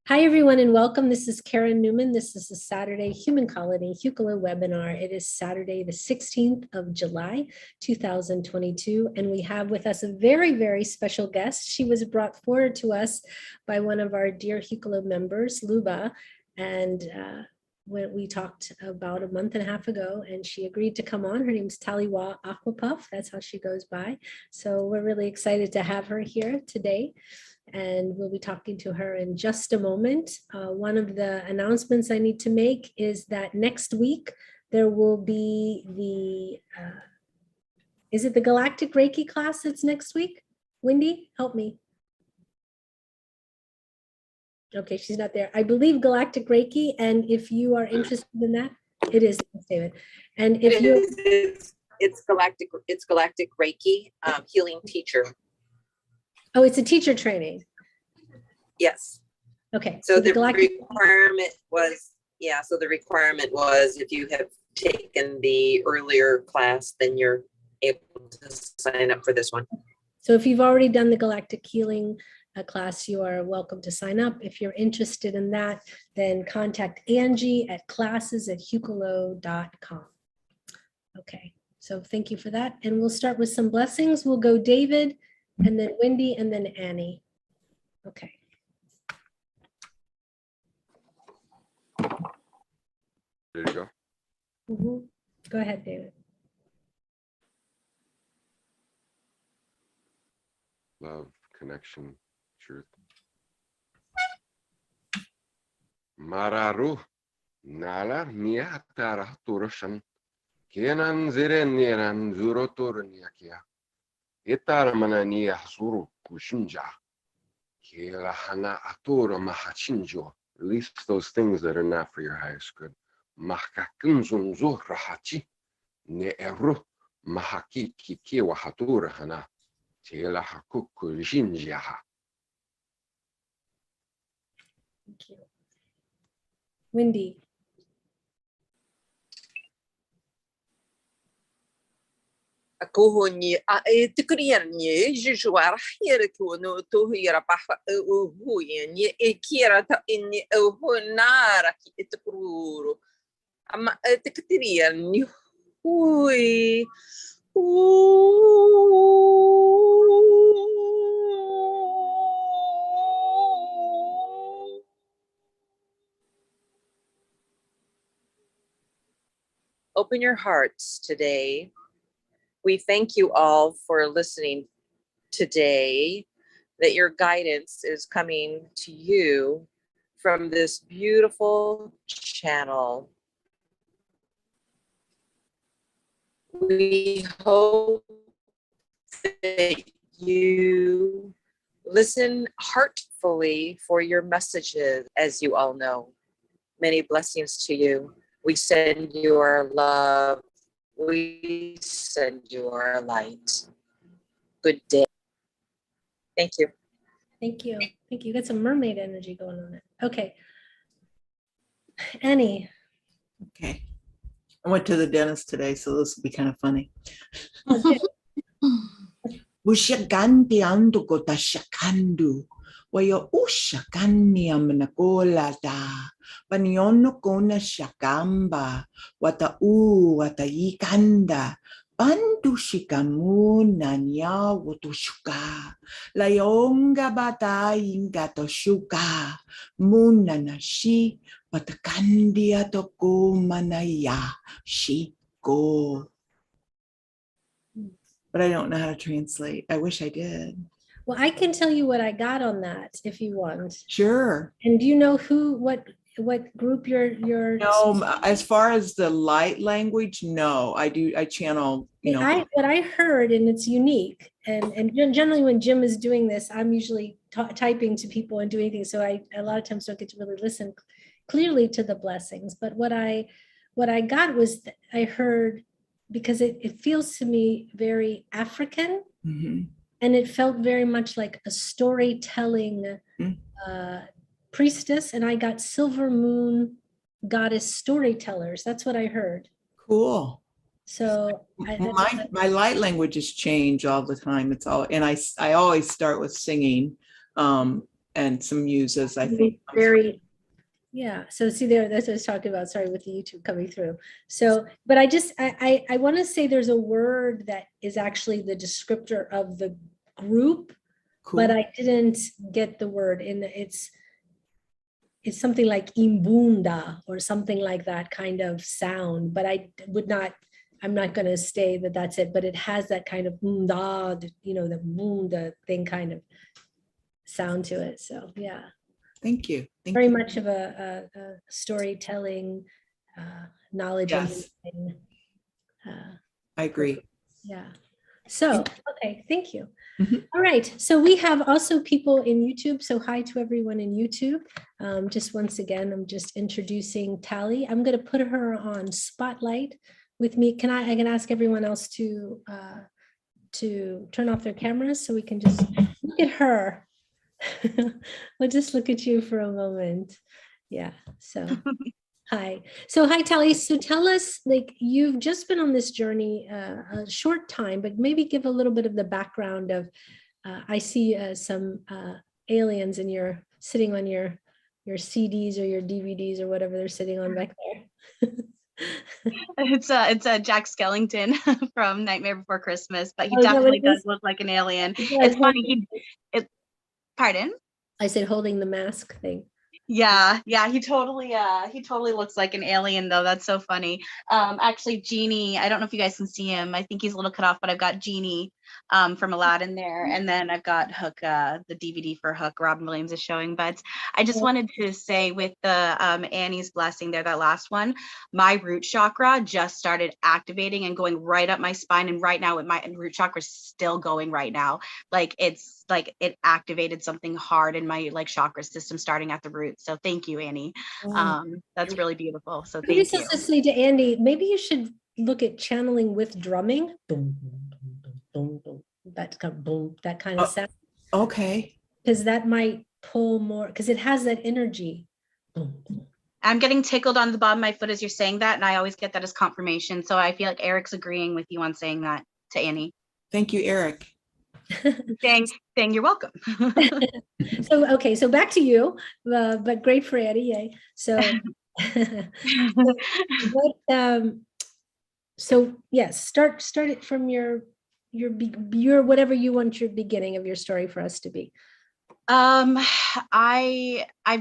Hi, everyone, and welcome. This is Karen Newman. This is the Saturday Human Colony Hucolo Webinar. It is Saturday, the 16th of July, 2022, and we have with us a very, very special guest. She was brought forward to us by one of our dear Hucolo members, Luba, and when we talked about a month and a half ago, and she agreed to come on. Her name is Tallywa Aquapuff. That's how she goes by. So we're really excited to have her here today. And we'll be talking to her in just a moment. One of the announcements I need to make is that next week there will be the, is it the Galactic Reiki class that's next week? Wendy, help me. Okay, she's not there. I believe Galactic Reiki, and if you are interested in that, it is, David. And if you, it's Galactic Reiki healing teacher. Oh, it's a teacher training. Yes. Okay. So the requirement was, so the requirement was if you have taken the earlier class, then you're able to sign up for this one. So if you've already done the Galactic Healing class, you are welcome to sign up. If you're interested in that, then contact Angie at classes@hucolo.com. Okay, so thank you for that. And we'll start with some blessings. We'll go David, and then Wendy, and then Annie. Okay. There you go. Go ahead, David. Love, connection, truth. Mararu, nala mia tara turashan, kenan zireniran zuroturniakia, itaramania suru kushinja, kela hana atura mahachinjo. Release those things that are not for your highest good. Mahkakunzunzo rahachi, ne eru mahaki kikiwa hatura hana. Thank you. Wendy. Ako ni tikriyan ni jujuar here ko no to hira pa hu ni ekira ta inni nara ki itkuru ama tikriyan ni hui Open your hearts today. We thank you all for listening today, that your guidance is coming to you from this beautiful channel. We hope that you listen heartfully for your messages, as you all know. Many blessings to you. We send you our love. We send you our light. Good day. Thank you. Thank you. Thank you. You got some mermaid energy going on there. Okay. Annie. Okay. I went to the dentist today, so this will be kind of funny. Bushagandi ando kota shakandu. Waya ushakani amnakola da. Paniono kona shakamba. Wata wata yikanda. Bandu shikamuna nya wutushuka. Layonga bata ingato shuka. Muna na shi. Patakandi atoko manaya shiko. But I don't know how to translate. I wish I did. Well, I can tell you what I got on that if you want. Sure. And do you know what group you're No, as far as the light language, no. I channel, you know. What I heard, and it's unique, and generally when Jim is doing this, I'm usually typing to people and doing things, so I a lot of times don't get to really listen clearly to the blessings. But what I got was I heard, because it feels to me very African. Mm-hmm. And it felt very much like a storytelling priestess. And I got silver moon goddess storytellers. That's what I heard. Cool. So my light languages change all the time. It's all, and I always start with singing. and some muses, I think. Very, yeah. So see there, that's what I was talking about. Sorry, with the YouTube coming through. So, but I want to say there's a word that is actually the descriptor of the group, Cool. but I didn't get the word in it's something like imbunda or something like that kind of sound, but I'm not going to say that that's it, but it has that kind of the thing kind of sound to it. So yeah. Thank you. Thank Very you. much of a storytelling, knowledge. Yes. I agree. Yeah. So, okay, thank you. Mhm. All right. So we have also people in YouTube. So hi to everyone in YouTube. Just once again, I'm just introducing Tally. I'm going to put her on spotlight with me. I can ask everyone else to turn off their cameras so we can just look at her. We'll just look at you for a moment. Yeah. So hi. So hi, Tally. So tell us, like, you've just been on this journey a short time, but maybe give a little bit of the background of, I see some aliens and you're sitting on your CDs or your DVDs or whatever they're sitting on back there. It's a Jack Skellington from Nightmare Before Christmas, but he Oh, definitely does look like an alien. It's funny. Pardon? I said holding the mask thing. Yeah, he totally looks like an alien though. That's so funny. Actually, Genie, I don't know if you guys can see him. I think he's a little cut off, but I've got Genie from Aladdin there, and then I've got Hook, the DVD for Hook. Robin Williams is showing. But I just wanted to say with the Annie's blessing there, that last one, my root chakra just started activating and going right up my spine, and right now my root chakra is still going right now. Like it's like it activated something hard in my like chakra system starting at the root. So thank you, Annie. That's really beautiful. So thank you. To say to Andy, maybe you should look at channeling with drumming. Boom, boom, boom, boom, boom. That kind of boom, that kind of sound. Okay. Because that might pull more, because it has that energy. Boom, boom. I'm getting tickled on the bottom of my foot as you're saying that, and I always get that as confirmation. So I feel like Eric's agreeing with you on saying that to Annie. Thank you, Erik. saying you're welcome. So okay, so back to you, but great for Annie, yay. So, so yes, start it from your whatever you want your beginning of your story for us to be. I've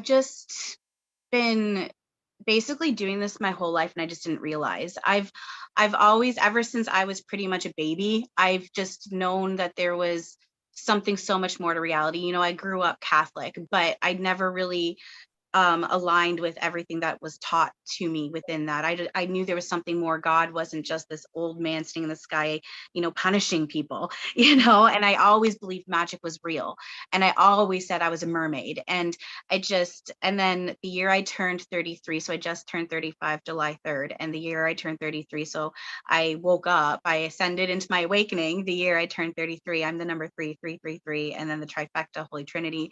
just been basically doing this my whole life, and I just didn't realize. I've always, ever since I was pretty much a baby, I've just known that there was something so much more to reality. You know, I grew up Catholic, but I never really aligned with everything that was taught to me within that. I knew there was something more. God wasn't just this old man sitting in the sky, you know, punishing people, you know, and I always believed magic was real. And I always said I was a mermaid. And and then the year I turned 33, so I just turned 35, July 3rd, and the year I turned 33, so I woke up, I ascended into my awakening. The year I turned 33, I'm the number 3333, and then the trifecta, Holy Trinity.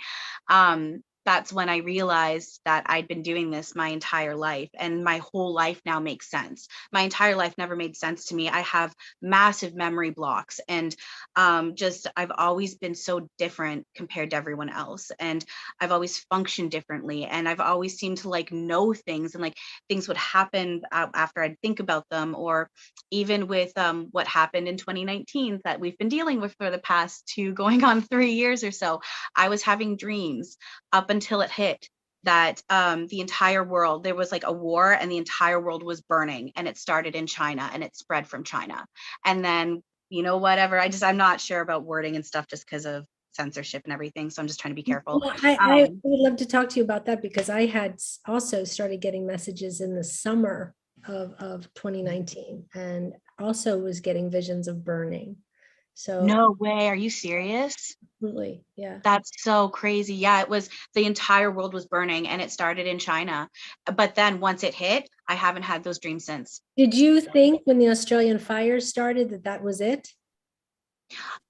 That's when I realized that I'd been doing this my entire life, and my whole life now makes sense. My entire life never made sense to me. I have massive memory blocks, and I've always been so different compared to everyone else, and I've always functioned differently, and I've always seemed to like know things, and like things would happen after I'd think about them, or even with what happened in 2019 that we've been dealing with for the past going on 3 years or so. I was having dreams up until it hit that the entire world, there was like a war and the entire world was burning, and it started in China and it spread from China. And then, you know, whatever, I'm not sure about wording and stuff just because of censorship and everything. So I'm just trying to be careful. Well, I would love to talk to you about that, because I had also started getting messages in the summer of 2019, and also was getting visions of burning. So no way. Are you serious? Absolutely. Yeah. That's so crazy. Yeah, it was, the entire world was burning, and it started in China. But then once it hit, I haven't had those dreams since. Did you think when the Australian fires started that was it?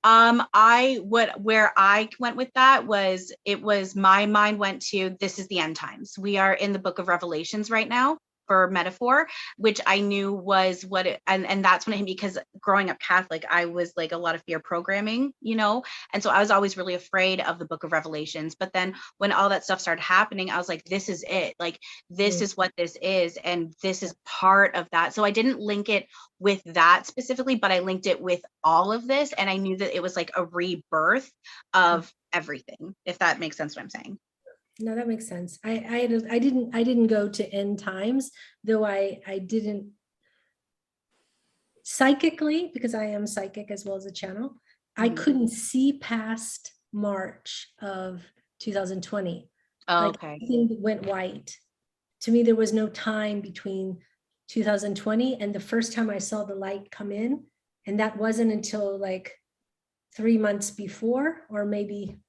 Where I went with that was, my mind went to, this is the end times. We are in the book of Revelations right now. for metaphor, which I knew was what it, and that's when it hit me, because growing up Catholic, I was like a lot of fear programming, you know, and so I was always really afraid of the book of Revelations. But then when all that stuff started happening, I was like, this is it, like this is what this is, and this is part of that. So I didn't link it with that specifically, but I linked it with all of this, and I knew that it was like a rebirth of everything, if that makes sense what I'm saying. No, that makes sense. I didn't go to end times, though I didn't psychically, because I am psychic as well as a channel. I couldn't see past March of 2020. Like Okay. everything went white. To me, there was no time between 2020 and the first time I saw the light come in. And that wasn't until like 3 months before, or maybe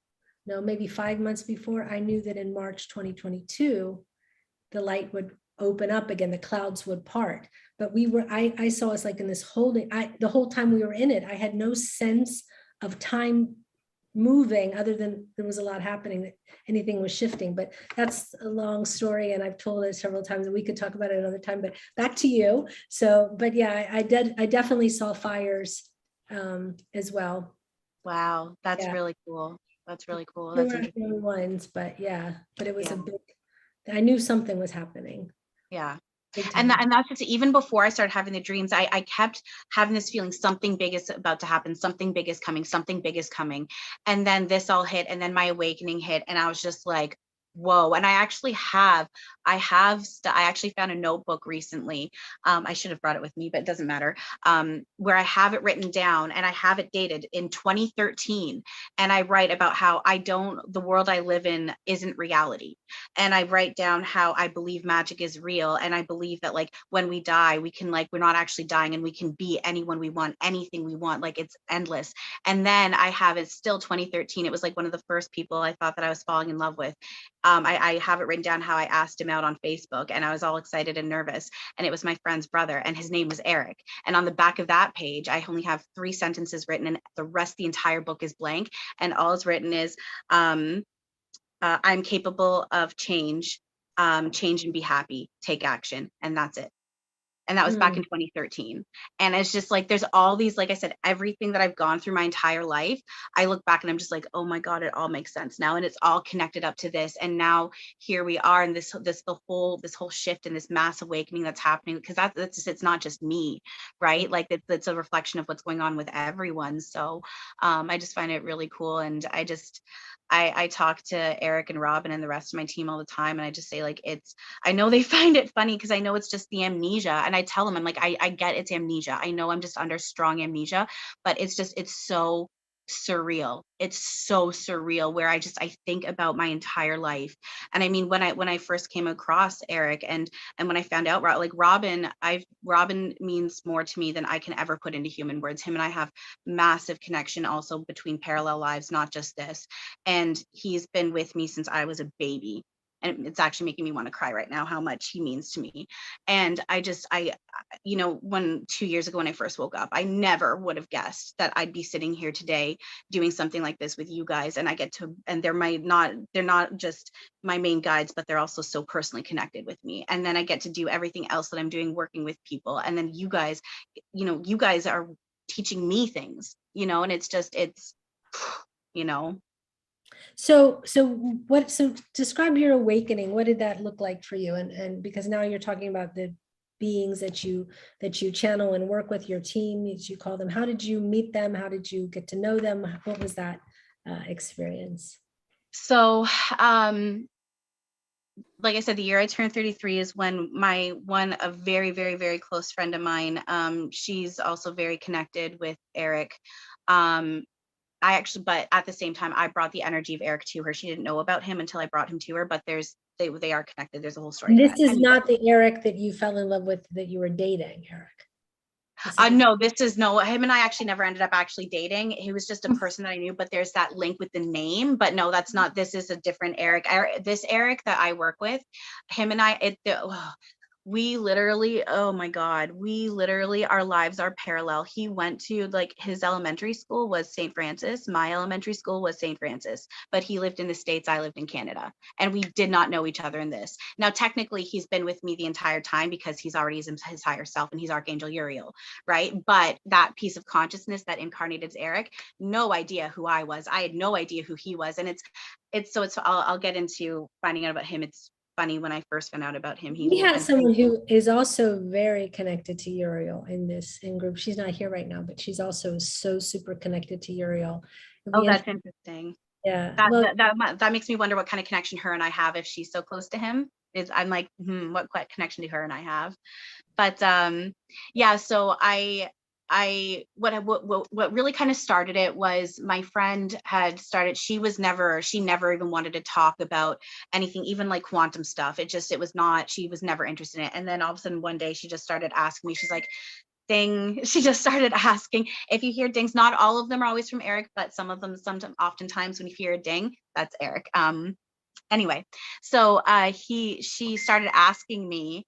5 months before. I knew that in March 2022, the light would open up again, the clouds would part. But I saw us like in this holding, the whole time we were in it, I had no sense of time moving, other than there was a lot happening, that anything was shifting. But that's a long story, and I've told it several times, and we could talk about it another time. But back to you. So, but yeah, I definitely saw fires as well. Wow, that's Yeah. really cool. That's really cool. There That's weren't the interesting. only ones, but yeah, but it was Yeah. a big, I knew something was happening. Yeah. Big And time. that's just, even before I started having the dreams, I kept having this feeling something big is about to happen, something big is coming, something big is coming. And then this all hit, and then my awakening hit, and I was just like, whoa. And I actually found a notebook recently. I should have brought it with me, but it doesn't matter. Where I have it written down, and I have it dated in 2013. And I write about how the world I live in isn't reality. And I write down how I believe magic is real. And I believe that like when we die, we can we're not actually dying, and we can be anyone we want, anything we want, like it's endless. And then I have it still 2013. It was like one of the first people I thought that I was falling in love with. I have it written down how I asked him out on Facebook, and I was all excited and nervous. And it was my friend's brother, and his name was Erik. And on the back of that page, I only have 3 sentences written, and the entire book is blank. And all it's written is, I'm capable of change and be happy, take action. And that's it. And that was back in 2013. And it's just like, there's all these, like I said, everything that I've gone through my entire life, I look back and I'm just like, oh my God, it all makes sense now. And it's all connected up to this. And now here we are in this whole shift and this mass awakening that's happening, because it's not just me, right? Like it's a reflection of what's going on with everyone. So I just find it really cool. And I talk to Erik and Robin and the rest of my team all the time. And I just say, like, I know they find it funny, because I know it's just the amnesia. And I tell them, I'm like, I get it's amnesia. I know I'm just under strong amnesia, but it's so surreal. It's so surreal, where I think about my entire life. And I mean, when I first came across Erik, and when I found out, like Robin means more to me than I can ever put into human words. Him and I have massive connection also between parallel lives, not just this. And he's been with me since I was a baby. And it's actually making me want to cry right now, how much he means to me. And when 2 years ago, when I first woke up, I never would have guessed that I'd be sitting here today doing something like this with you guys. And they're not just my main guides, but they're also so personally connected with me. And then I get to do everything else that I'm doing, working with people. And then you guys are teaching me things, and it's So describe your awakening. What did that look like for you? And because now you're talking about the beings that you channel and work with, your team, as you call them. How did you meet them? How did you get to know them? What was that experience? So, like I said, the year I turned 33 is when a very, very, very close friend of mine, she's also very connected with Erik. But at the same time, I brought the energy of Erik to her. She didn't know about him until I brought him to her, but they are connected. There's a whole story. This is not the Erik that you fell in love with, that you were dating, Erik. No, him and I actually never ended up actually dating. He was just a person that I knew, but there's that link with the name. But no, that's not, this is a different Erik. This Erik that I work with, him and I, we literally, oh my God, we literally, our lives are parallel. He went to, like, his elementary school was St. Francis. My elementary school was St. Francis, but he lived in the States. I lived in Canada, and we did not know each other in this. Now, technically, he's been with me the entire time because he's already his higher self, and he's Archangel Uriel, right? But that piece of consciousness that incarnated as Erik, no idea who I was. I had no idea who he was. And I'll get into finding out about him. It's funny, when I first found out about him, We have someone who is also very connected to Uriel in group. She's not here right now, but she's also so super connected to Uriel. Oh, that's interesting. Yeah. That makes me wonder what kind of connection her and I have if she's so close to him. I'm like, what connection do her and I have? But yeah, so what really kind of started it was my friend had started, she never even wanted to talk about anything, even like quantum stuff. She was never interested in it. And then all of a sudden one day she just started asking me, she's like, she just started asking if you hear dings. Not all of them are always from Erik, but some of them, oftentimes when you hear a ding, that's Erik. Anyway, so she started asking me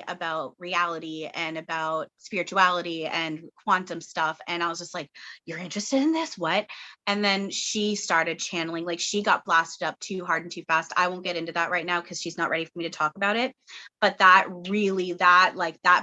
about reality and about spirituality and quantum stuff, and I was just like, you're interested in this? What? And then she started channeling. Like, she got blasted up too hard and too fast. I won't get into that right now because she's not ready for me to talk about it, but that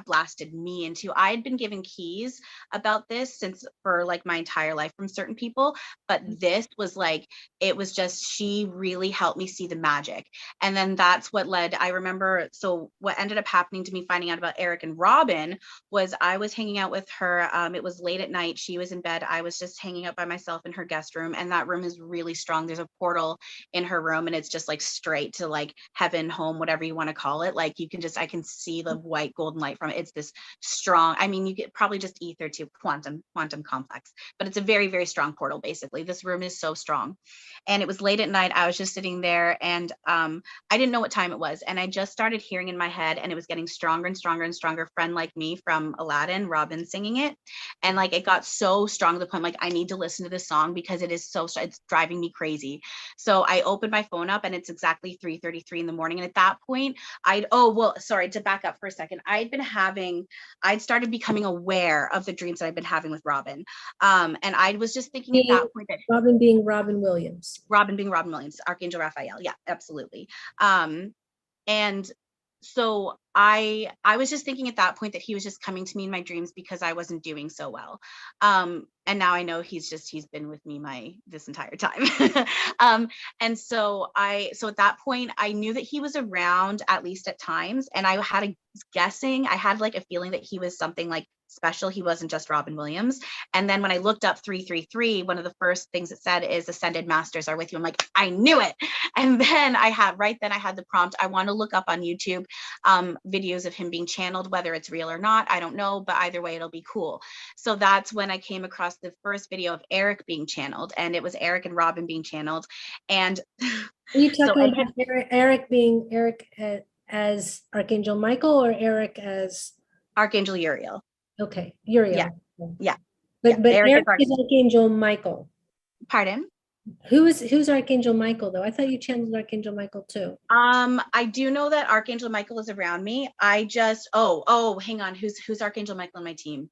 blasted me into, I had been given keys about this for like my entire life from certain people, but this was like, it was just, she really helped me see the magic. And then that's what led, I remember, so what ended up happening to me finding out about Erik and Robin was I was hanging out with her. It was late at night. She was in bed. I was just hanging out by myself in her guest room. And that room is really strong. There's a portal in her room, and it's just like straight to like heaven, home, whatever you want to call it. Like, I can see the white golden light from it. It's this strong, I mean, you could probably just ether to quantum complex, but it's a very, very strong portal. Basically, this room is so strong. And it was late at night. I was just sitting there, and I didn't know what time it was. And I just started hearing in my head, and it was getting stronger and stronger and stronger. Friend Like Me from Aladdin, Robin singing it. And like, it got so strong to the point, like, I need to listen to this song because it's driving me crazy. So I opened my phone up, and it's exactly 3:33 in the morning. And at that point, sorry, to back up for a second. I'd started becoming aware of the dreams that I've been having with Robin. And I was just thinking at that point that Robin being Robin Williams. Robin being Robin Williams, Archangel Raphael. Yeah, absolutely. And so I was just thinking at that point that he was just coming to me in my dreams because I wasn't doing so well. And now I know he's been with me this entire time. And so at that point, I knew that he was around, at least at times. And I had I had like a feeling that he was something like special. He wasn't just Robin Williams. And then when I looked up 333, one of the first things it said is Ascended Masters are with you. I'm like, I knew it. And then I had the prompt. I want to look up on YouTube videos of him being channeled, whether it's real or not, I don't know, but either way, it'll be cool. So that's when I came across the first video of Erik being channeled, and it was Erik and Robin being channeled. And are you talking about Erik being Erik as Archangel Michael, or Erik as Archangel Uriel? Okay, Uriel. Yeah. But Erik is Archangel Michael. Pardon? Who's Archangel Michael though? I thought you channeled Archangel Michael too. I do know that Archangel Michael is around me. I just hang on. Who's Archangel Michael on my team?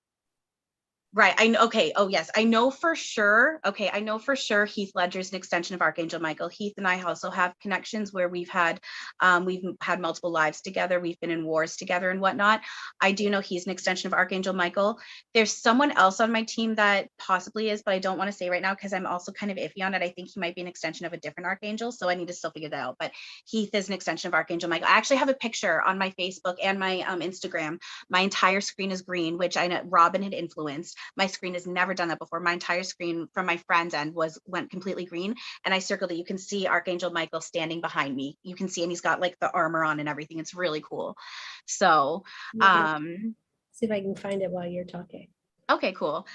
Right. I know. Okay. Oh, yes. I know for sure. Okay. I know for sure Heath Ledger is an extension of Archangel Michael. Heath and I also have connections where we've had multiple lives together. We've been in wars together and whatnot. I do know he's an extension of Archangel Michael. There's someone else on my team that possibly is, but I don't want to say right now because I'm also kind of iffy on it. I think he might be an extension of a different Archangel. So I need to still figure that out. But Heath is an extension of Archangel Michael. I actually have a picture on my Facebook and my Instagram. My entire screen is green, which I know Robin had influenced. My screen has never done that before. My entire screen from my friend's end went completely green, and I circled it. You can see Archangel Michael standing behind me. You can see, and he's got like the armor on and everything. It's really cool. So, see if I can find it while you're talking. Okay, cool.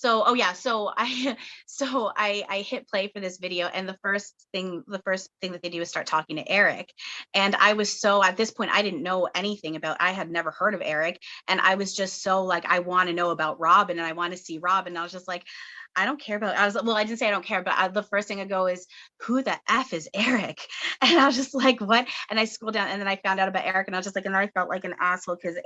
oh yeah, so I hit play for this video, and the first thing that they do is start talking to Erik. And I was so, at this point, I didn't know anything about, I had never heard of Erik. And I was just so like, I want to know about Robin, and I want to see Robin. And I was just like, I don't care about, well, I didn't say I don't care, but the first thing I go is, who the F is Erik? And I was just like, what? And I scrolled down, and then I found out about Erik, and I was just like, and I felt like an asshole because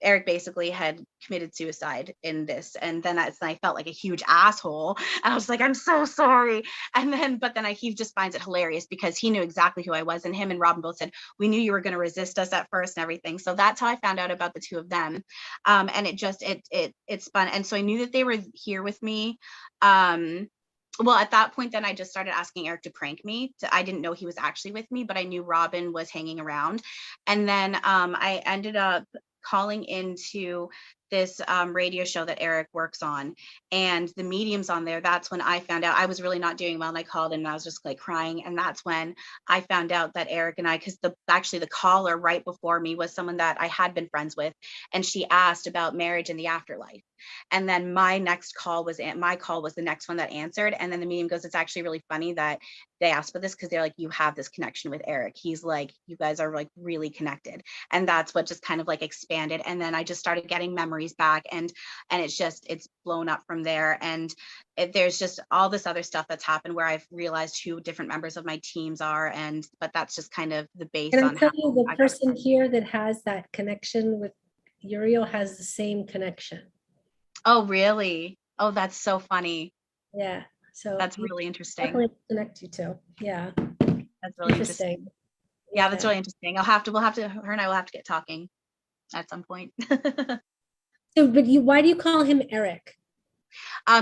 Erik basically had committed suicide in this. And then I felt like a huge asshole. And I was like, I'm so sorry. And then, he just finds it hilarious because he knew exactly who I was. And him and Robin both said, we knew you were going to resist us at first and everything. So that's how I found out about the two of them. And it's fun. And so I knew that they were here with me. Well, at that point, then I just started asking Erik to prank me. I didn't know he was actually with me, but I knew Robin was hanging around. And then I ended up calling into this radio show that Erik works on, and the mediums on there. That's when I found out I was really not doing well, and I called in and I was just like crying. And that's when I found out that Erik and I, because actually the caller right before me was someone that I had been friends with, and she asked about marriage and the afterlife. And then my call was the next one that answered. And then the medium goes, it's actually really funny that they asked for this, because they're like, you have this connection with Erik. He's like, you guys are like really connected. And that's what just kind of like expanded. And then I just started getting memories back, and it's blown up from there. And there's just all this other stuff that's happened where I've realized who different members of my teams are. But that's just kind of the base. And I'll tell you, the person here that has that connection with Uriel has the same connection. Oh, really? Oh, that's so funny. Yeah. So that's really interesting. Definitely connect you to. Yeah. That's really interesting. Yeah, that's really interesting. Her and I will have to get talking at some point. So, but why do you call him Erik?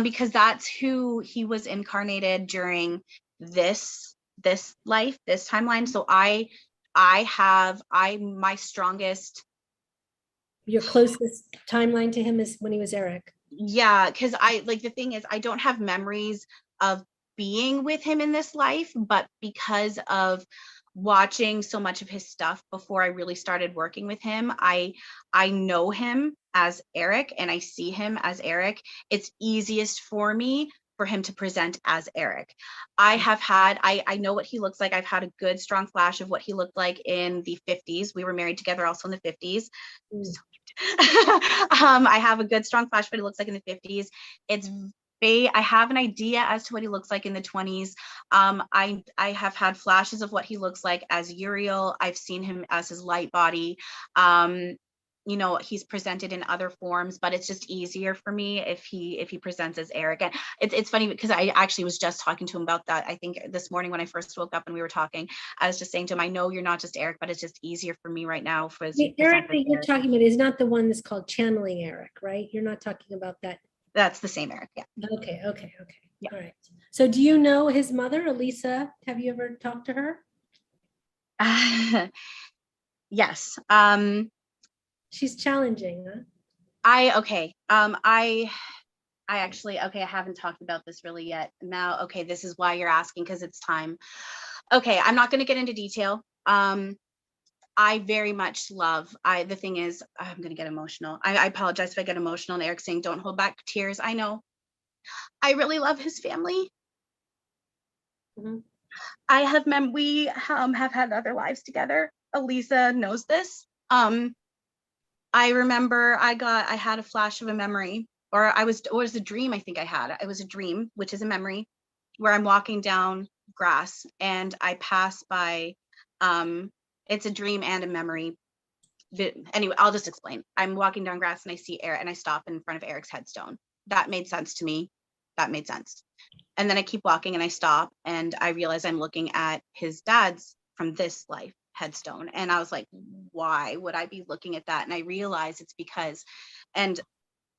Because that's who he was incarnated during this life, this timeline. So my strongest, your closest timeline to him is when he was Erik. Yeah, because the thing is, I don't have memories of being with him in this life, but because of watching so much of his stuff before I really started working with him, I know him as Erik, and I see him as Erik. It's easiest for me for him to present as Erik. I know what he looks like. I've had a good strong flash of what he looked like in the 50s. We were married together also in the 50s. So I have a good strong flash of what he looks like in the 50s. I have an idea as to what he looks like in the 20s. I have had flashes of what he looks like as Uriel. I've seen him as his light body. He's presented in other forms, but it's just easier for me if he presents as Erik. And it's funny because I actually was just talking to him about that. I think this morning when I first woke up and we were talking, I was just saying to him, I know you're not just Erik, but it's just easier for me right now. The Erik that you're talking about is not the one that's called Channeling Erik, right? You're not talking about that. That's the same Erik, yeah. Okay. Yeah. All right. So do you know his mother, Elisa? Have you ever talked to her? Yes. She's challenging, huh? I haven't talked about this really yet. Now, okay, this is why you're asking, because it's time. Okay, I'm not going to get into detail. I very much love, the thing is, I'm going to get emotional. I apologize if I get emotional, and Erik's saying, don't hold back tears. I know. I really love his family. Mm-hmm. We have had other lives together. Elisa knows this. I remember I had a flash of a memory, or it was a dream. I think I had. It was a dream, which is a memory, where I'm walking down grass and I pass by. It's a dream and a memory. But anyway, I'll just explain. I'm walking down grass and I see Erik, and I stop in front of Erik's headstone. That made sense to me. That made sense. And then I keep walking and I stop and I realize I'm looking at his dad's from this life headstone. And I was like, why would I be looking at that? And I realized it's because, and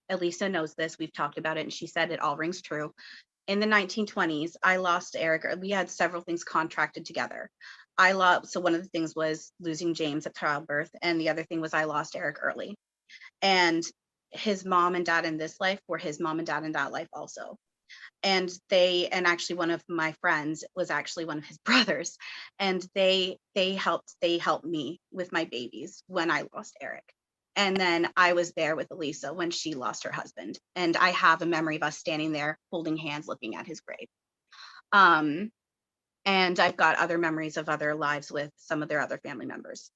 Elisa knows this, we've talked about it, and she said it all rings true. In the 1920s, I lost Erik. We had several things contracted together. So one of the things was losing James at childbirth, and the other thing was I lost Erik early. And his mom and dad in this life were his mom and dad in that life also. And actually one of my friends was actually one of his brothers, and they helped me with my babies when I lost Erik. And then I was there with Elisa when she lost her husband. And I have a memory of us standing there holding hands, looking at his grave. And I've got other memories of other lives with some of their other family members.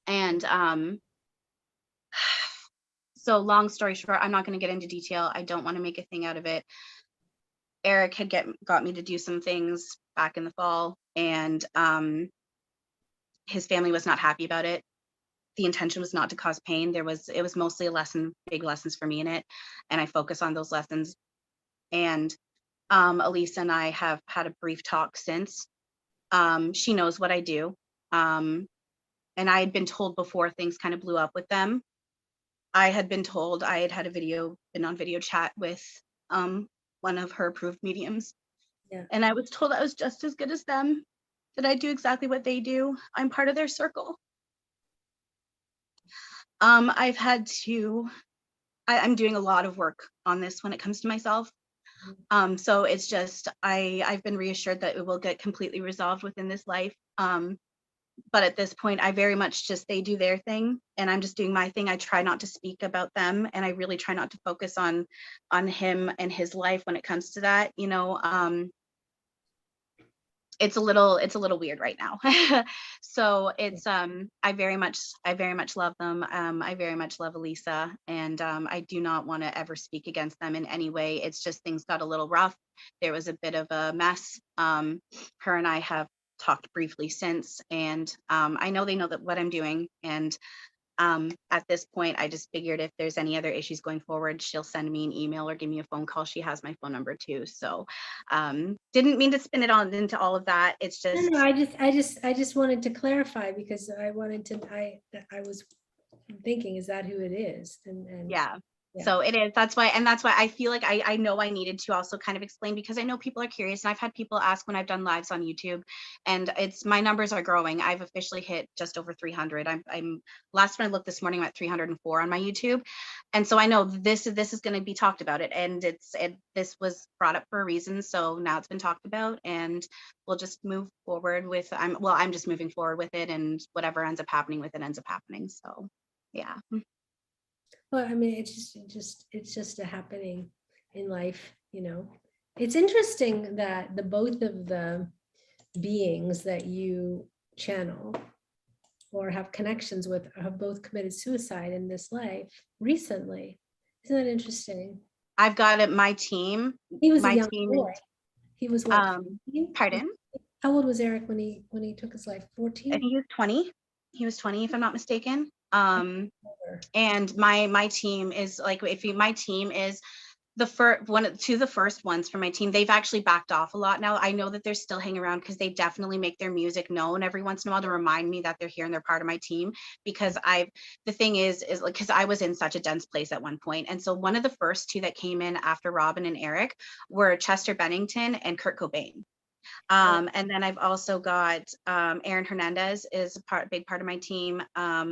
And so long story short, I'm not going to get into detail. I don't want to make a thing out of it. Erik had got me to do some things back in the fall, and his family was not happy about it. The intention was not to cause pain. It was mostly a lesson, big lessons for me in it, and I focus on those lessons. And Elisa and I have had a brief talk since. She knows what I do, and I had been told before things kind of blew up with them. I had been told I had been on video chat with one of her approved mediums. Yeah. And I was told I was just as good as them, that I do exactly what they do. I'm part of their circle. I've had to, I'm doing a lot of work on this when it comes to myself. So it's just, I've been reassured that it will get completely resolved within this life. But at this point, I very much just, they do their thing and I'm just doing my thing. I try not to speak about them, and I really try not to focus on him and his life when it comes to that. You know, it's a little weird right now. So it's I very much love them. I very much love Elisa, and I do not want to ever speak against them in any way. It's just things got a little rough. There was a bit of a mess. Her and I have talked briefly since, and I know they know that what I'm doing, and at this point I just figured if there's any other issues going forward, she'll send me an email or give me a phone call. She has my phone number too. So didn't mean to spin it on into all of that. It's just no, I just wanted to clarify, because I was thinking, is that who it is? And yeah. So it is. That's why I feel like I know I needed to also kind of explain, because I know people are curious, and I've had people ask when I've done lives on YouTube, and my numbers are growing. I've officially hit just over 300. I'm last when I looked this morning, I'm at 304 on my YouTube, and so I know this is going to be talked about it, and this was brought up for a reason. So now it's been talked about, and we'll just move forward with. I'm just moving forward with it, and whatever ends up happening with it ends up happening. So yeah. Well, I mean, it's just a happening in life, you know. It's interesting that both of the beings that you channel or have connections with have both committed suicide in this life recently. Isn't that interesting? I've got it. My team. He was a young boy. He was what? Pardon? How old was Erik when he took his life? 14? I think he was 20. He was 20, if I'm not mistaken. And my team is like, my team is the first ones from my team. They've actually backed off a lot now. I know that they're still hanging around, because they definitely make their music known every once in a while to remind me that they're here and they're part of my team. Because the thing is like, because I was in such a dense place at one point, and so one of the first two that came in after Robin and Erik were Chester Bennington and Kurt Cobain. And then I've also got Aaron Hernandez is a big part of my team.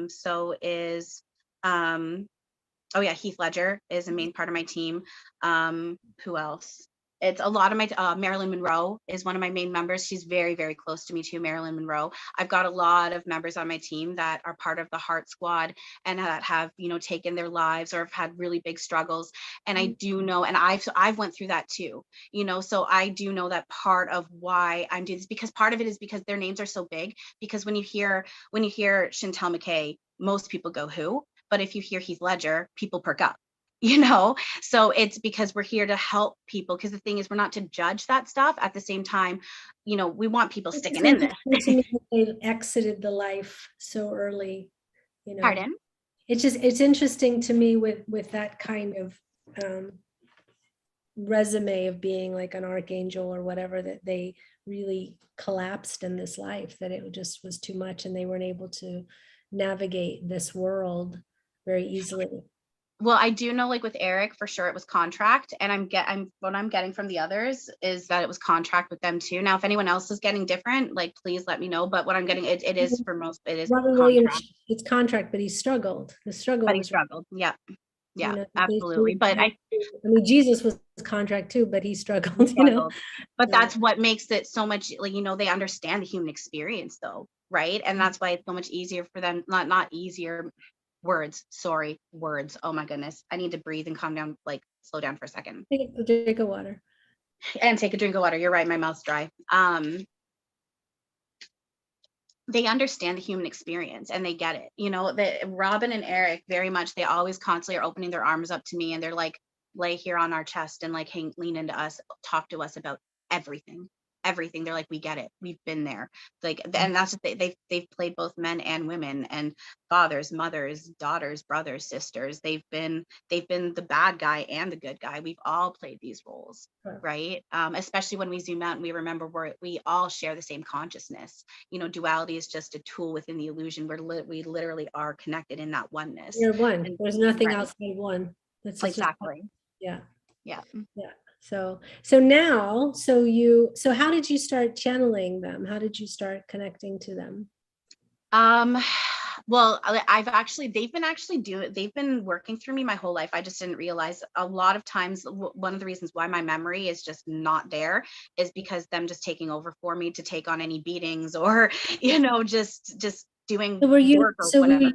So is Heath Ledger is a main part of my team. Who else? It's a lot of my Marilyn Monroe is one of my main members. She's very, very close to me too, Marilyn Monroe. I've got a lot of members on my team that are part of the Heart Squad and that have, you know, taken their lives or have had really big struggles. And I do know, and I've went through that too, you know, so I do know that part of why I'm doing this, because part of it is because their names are so big. Because when you hear Chantal McKay, most people go, who? But if you hear Heath Ledger, people perk up. You know, so it's because we're here to help people, because the thing is, we're not to judge that stuff. At the same time, you know, we want people sticking in this. They exited the life so early, you know. Pardon? It's interesting to me with that kind of resume of being like an archangel or whatever, that they really collapsed in this life, that it just was too much and they weren't able to navigate this world very easily. Well, I do know, like with Erik, for sure it was contract, and what I'm getting from the others is that it was contract with them too. Now, if anyone else is getting different, like please let me know. But what I'm getting, it is for most, it is Robin contract. Williams, it's contract, but he struggled. But he struggled. Yeah, yeah, you know, absolutely. But I mean, Jesus was contract too, but he struggled. You know, but that's what makes it so much, like, you know, they understand the human experience though, right? And that's why it's so much easier for them. Not easier. words. Sorry, words. Oh my goodness. I need to breathe and calm down, like slow down for a second. Take a drink of water. And take a drink of water. You're right. My mouth's dry. They understand the human experience and they get it. You know, Robin and Erik very much, they always constantly are opening their arms up to me and they're like, lay here on our chest and like lean into us, talk to us about everything. They're like, we get it, we've been there. Like, and that's what they've played both men and women and fathers, mothers, daughters, brothers, sisters. They've been the bad guy and the good guy. We've all played these roles, right? Especially when we zoom out and we remember we all share the same consciousness. You know, duality is just a tool within the illusion where we literally are connected in that oneness. You're one. And, there's nothing right. outside one. That's Exactly. Yeah. Yeah. So now, so how did you start channeling them? How did you start connecting to them? Well, they've been working through me my whole life. I just didn't realize. A lot of times, one of the reasons why my memory is just not there is because them just taking over for me to take on any beatings or, you know, just doing work or whatever.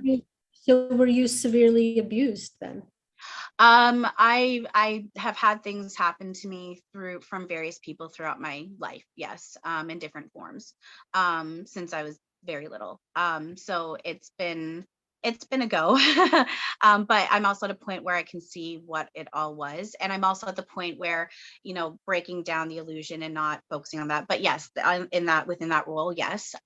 Were you severely abused then? I have had things happen to me from various people throughout my life. Yes. In different forms. Since I was very little. So it's been a go. But I'm also at a point where I can see what it all was. And I'm also at the point where, you know, breaking down the illusion and not focusing on that. But yes, within that role, yes.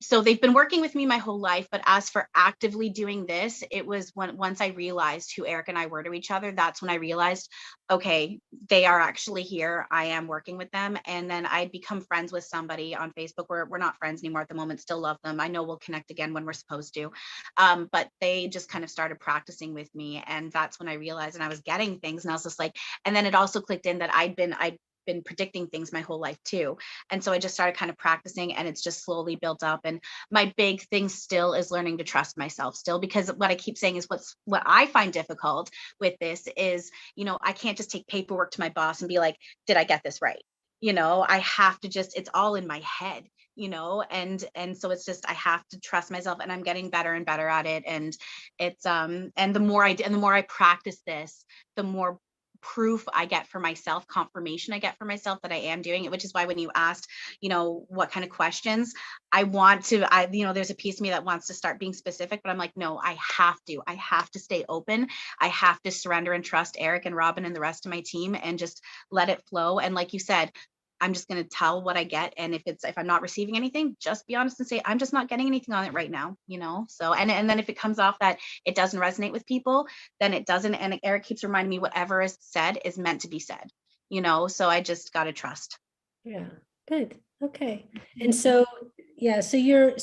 So they've been working with me my whole life, but as for actively doing this, it was once I realized who Erik and I were to each other, that's when I realized, okay, they are actually here. I am working with them. And then I'd become friends with somebody on Facebook. We're not friends anymore at the moment, still love them. I know we'll connect again when we're supposed to. But they just kind of started practicing with me. And that's when I realized, and I was getting things and I was just like, and then it also clicked in that I'd been predicting things my whole life too. And so I just started kind of practicing and it's just slowly built up. And my big thing still is learning to trust myself still, because what I keep saying is what I find difficult with this is, you know, I can't just take paperwork to my boss and be like, did I get this right? You know, I have to it's all in my head, you know, and so it's just, I have to trust myself and I'm getting better and better at it. And it's, and the more I practice this, the more proof I get for myself, confirmation I get for myself that I am doing it, which is why when you asked, you know, what kind of questions, you know, there's a piece of me that wants to start being specific, but I'm like, no, I have to stay open. I have to surrender and trust Erik and Robin and the rest of my team and just let it flow. And like you said, I'm just going to tell what I get. And if I'm not receiving anything, just be honest and say, I'm just not getting anything on it right now, you know? So, and then if it comes off that it doesn't resonate with people, then it doesn't. And Erik keeps reminding me whatever is said is meant to be said, you know? So I just got to trust. Yeah. Good. Okay. And so, yeah, so you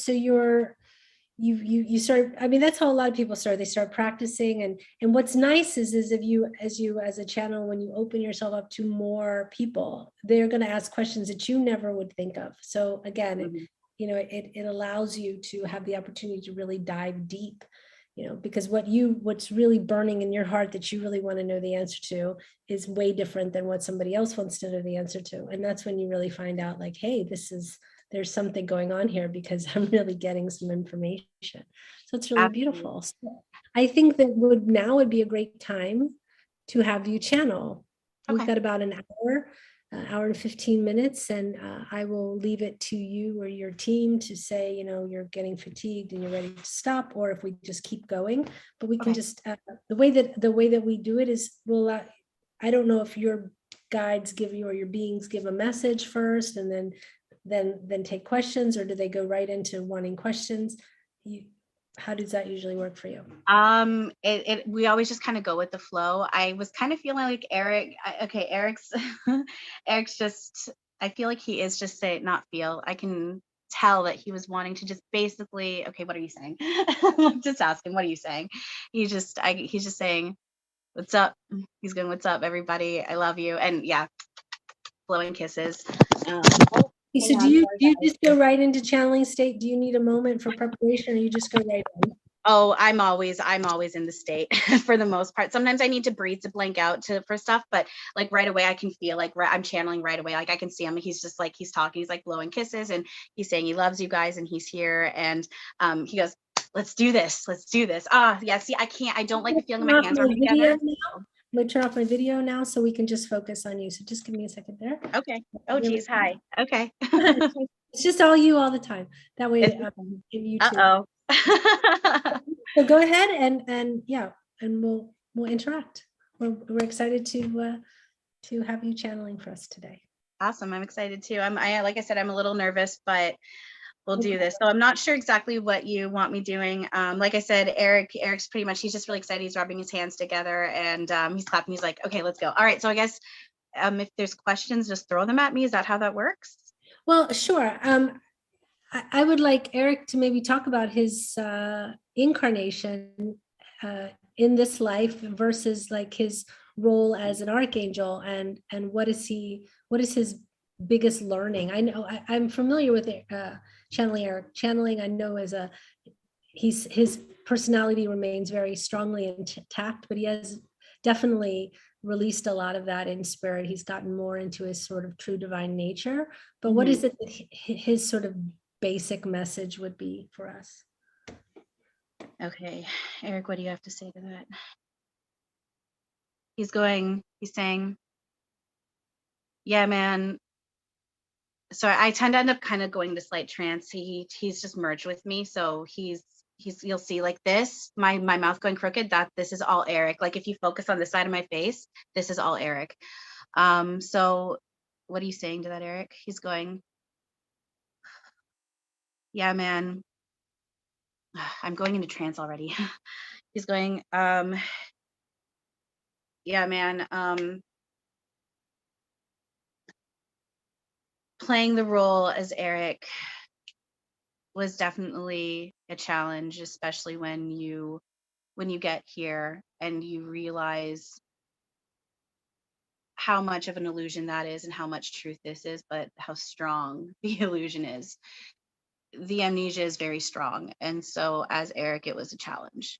start, I mean, that's how a lot of people start. They start practicing. And what's nice is if you, as a channel, when you open yourself up to more people, they're going to ask questions that you never would think of. So again, you know, it allows you to have the opportunity to really dive deep, you know, because what's really burning in your heart that you really want to know the answer to is way different than what somebody else wants to know the answer to. And that's when you really find out like, hey, there's something going on here because I'm really getting some information. So it's really beautiful. So I think that now would be a great time to have you channel. Okay. We've got about an hour and 15 minutes, and I will leave it to you or your team to say, you know, you're getting fatigued and you're ready to stop, or if we just keep going. But we can just, the way that we do it is, I don't know if your guides give you or your beings give a message first and then take questions, or do they go right into wanting questions? How does that usually work for you? We always just kind of go with the flow. I was kind of feeling like Erik's just, I feel like he is just I can tell that he was wanting to just basically, okay, what are you saying? Just ask him, what are you saying? He's just saying, what's up? He's going, what's up, everybody? I love you. And yeah, blowing kisses. So do you just go right into channeling state? Do you need a moment for preparation, or you just go right in? Oh, I'm always in the state for the most part. Sometimes I need to breathe to blank out for stuff, but like right away I can feel like I'm channeling right away. Like I can see him. He's just like, he's talking, he's like blowing kisses and he's saying he loves you guys and he's here. And he goes, let's do this. Let's do this. Yeah, see, I don't like the feeling my hands are together. I'm gonna turn off my video now so we can just focus on you. So just give me a second there. Okay. Oh, geez. Hi. Okay. It's just all you all the time. That way, give you too. Uh-oh. So go ahead and yeah, and we'll interact. We're excited to have you channeling for us today. Awesome. I'm excited too. Like I said, I'm a little nervous, but we'll do this. So I'm not sure exactly what you want me doing. Like I said, Eric's pretty much, he's just really excited. He's rubbing his hands together and he's clapping. He's like, okay, let's go. All right. So I guess if there's questions, just throw them at me. Is that how that works? Well, sure. I would like Erik to maybe talk about his incarnation in this life versus like his role as an archangel, and what is his biggest learning. I know I'm familiar with channeling Erik. Channeling, I know, his personality remains very strongly intact, but he has definitely released a lot of that in spirit. He's gotten more into his sort of true divine nature. But what is it that his sort of basic message would be for us? Okay, Erik, what do you have to say to that? He's saying, yeah, man. So I tend to end up kind of going to slight trance. He's just merged with me. So you'll see like this, my mouth going crooked, that this is all Erik. Like if you focus on the side of my face, this is all Erik. So what are you saying to that, Erik? He's going, yeah, man. I'm going into trance already. He's going, yeah, man. Playing the role as Erik was definitely a challenge, especially when you get here and you realize how much of an illusion that is and how much truth this is, but how strong the illusion is. The amnesia is very strong. And so as Erik, it was a challenge.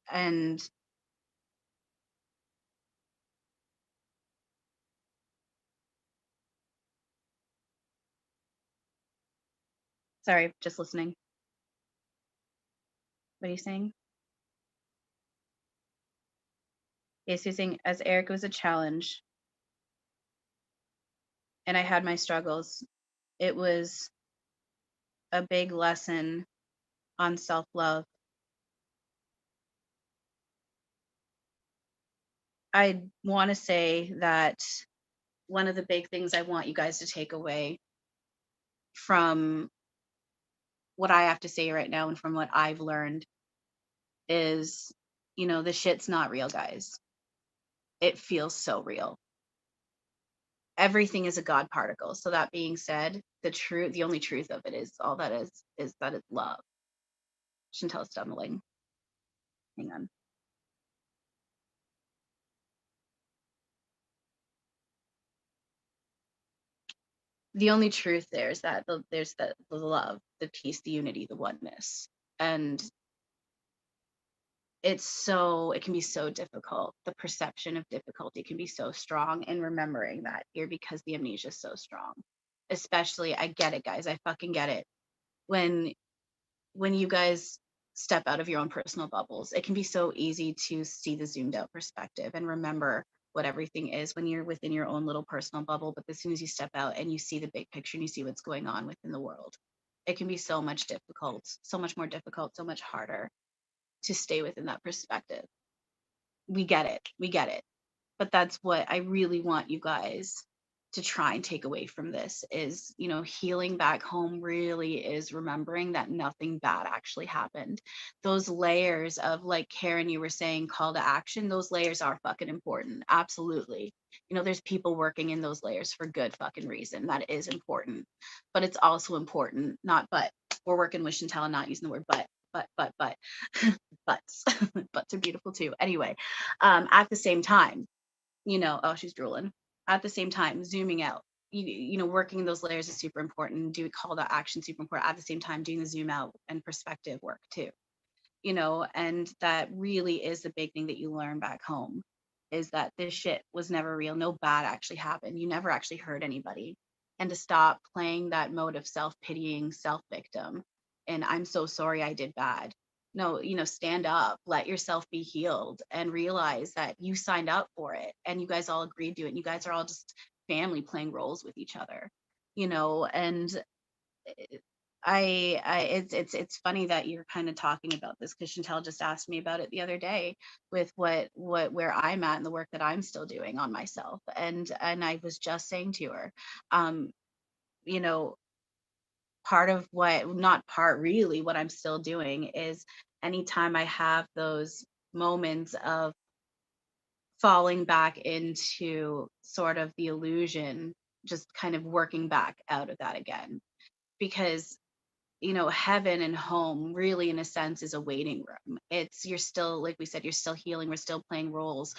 And sorry, just listening. What are you saying? Yes, you're saying as Erik, it was a challenge. And I had my struggles. It was a big lesson on self-love. I want to say that one of the big things I want you guys to take away from what I have to say right now and from what I've learned is, the shit's not real, guys. It feels so real. Everything is a God particle. So that being said, the only truth of it is all that is that it's love. Chantal's stumbling. Hang on. The only truth there is that there's the love, the peace, the unity, the oneness. And it can be so difficult. The perception of difficulty can be so strong in remembering that here, because the amnesia is so strong. Especially, I get it, guys. I fucking get it. When you guys step out of your own personal bubbles, it can be so easy to see the zoomed out perspective and remember what everything is when you're within your own little personal bubble. But as soon as you step out and you see the big picture and you see what's going on within the world, it can be so much more difficult, so much harder to stay within that perspective. We get it. But that's what I really want you guys to try and take away from this is, healing back home really is remembering that nothing bad actually happened. Those layers of, like Karen, you were saying, call to action, those layers are fucking important. Absolutely. There's people working in those layers for good fucking reason. That is important. But it's also important, we're working with Chantal and not using the word but. Butts. Butts are beautiful too. Anyway, at the same time, she's drooling. At the same time, zooming out, working those layers is super important. Do call to action, super important. At the same time, doing the zoom out and perspective work too, and that really is the big thing that you learn back home is that this shit was never real. No bad actually happened. You never actually hurt anybody. And to stop playing that mode of self-pitying, self-victim, and I'm so sorry I did bad. No, stand up, let yourself be healed, and realize that you signed up for it and you guys all agreed to it. And you guys are all just family playing roles with each other, and it's funny that you're kind of talking about this, because Chantal just asked me about it the other day with where I'm at and the work that I'm still doing on myself. And I was just saying to her, you know, part of not part really, what I'm still doing is anytime I have those moments of falling back into sort of the illusion, just kind of working back out of that again. Because heaven and home really in a sense is a waiting room. You're still, like we said, you're still healing, we're still playing roles.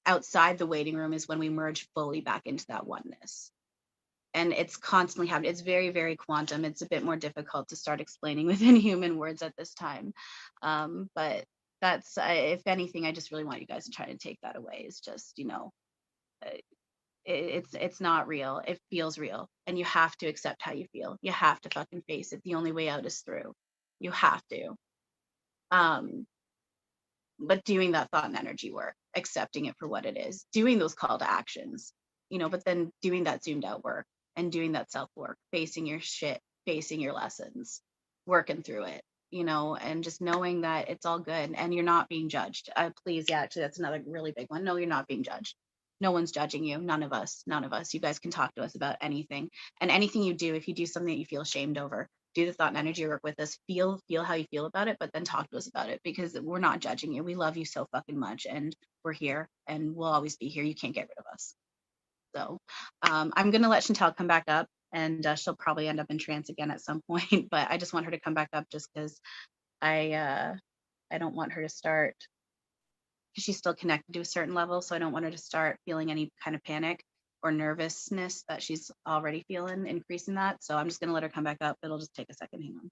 Outside the waiting room is when we merge fully back into that oneness. And it's constantly happening. It's very, very quantum. It's a bit more difficult to start explaining within human words at this time. But that's, if anything, I just really want you guys to try to take that away. Is just, it's not real. It feels real, and you have to accept how you feel. You have to fucking face it. The only way out is through. You have to. But doing that thought and energy work, accepting it for what it is, doing those call to actions, but then doing that zoomed out work and doing that self work, facing your shit, facing your lessons, working through it, and just knowing that it's all good and you're not being judged. Please, yeah, actually, that's another really big one. No, you're not being judged. No one's judging you. None of us. You guys can talk to us about anything, and anything you do. If you do something that you feel ashamed over, do the thought and energy work with us. Feel how you feel about it, but then talk to us about it, because we're not judging you. We love you so fucking much, and we're here, and we'll always be here. You can't get rid of us. So I'm gonna let Chantal come back up, and she'll probably end up in trance again at some point. But I just want her to come back up, just because I don't want her to start. She's still connected to a certain level, so I don't want her to start feeling any kind of panic or nervousness that she's already feeling, increasing that. So I'm just going to let her come back up. It'll just take a second. Hang on.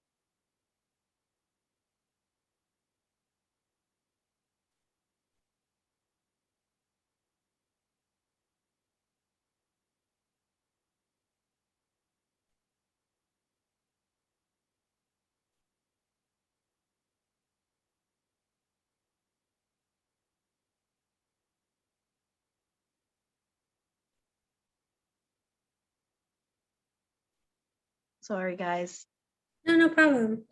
Sorry, guys. No problem.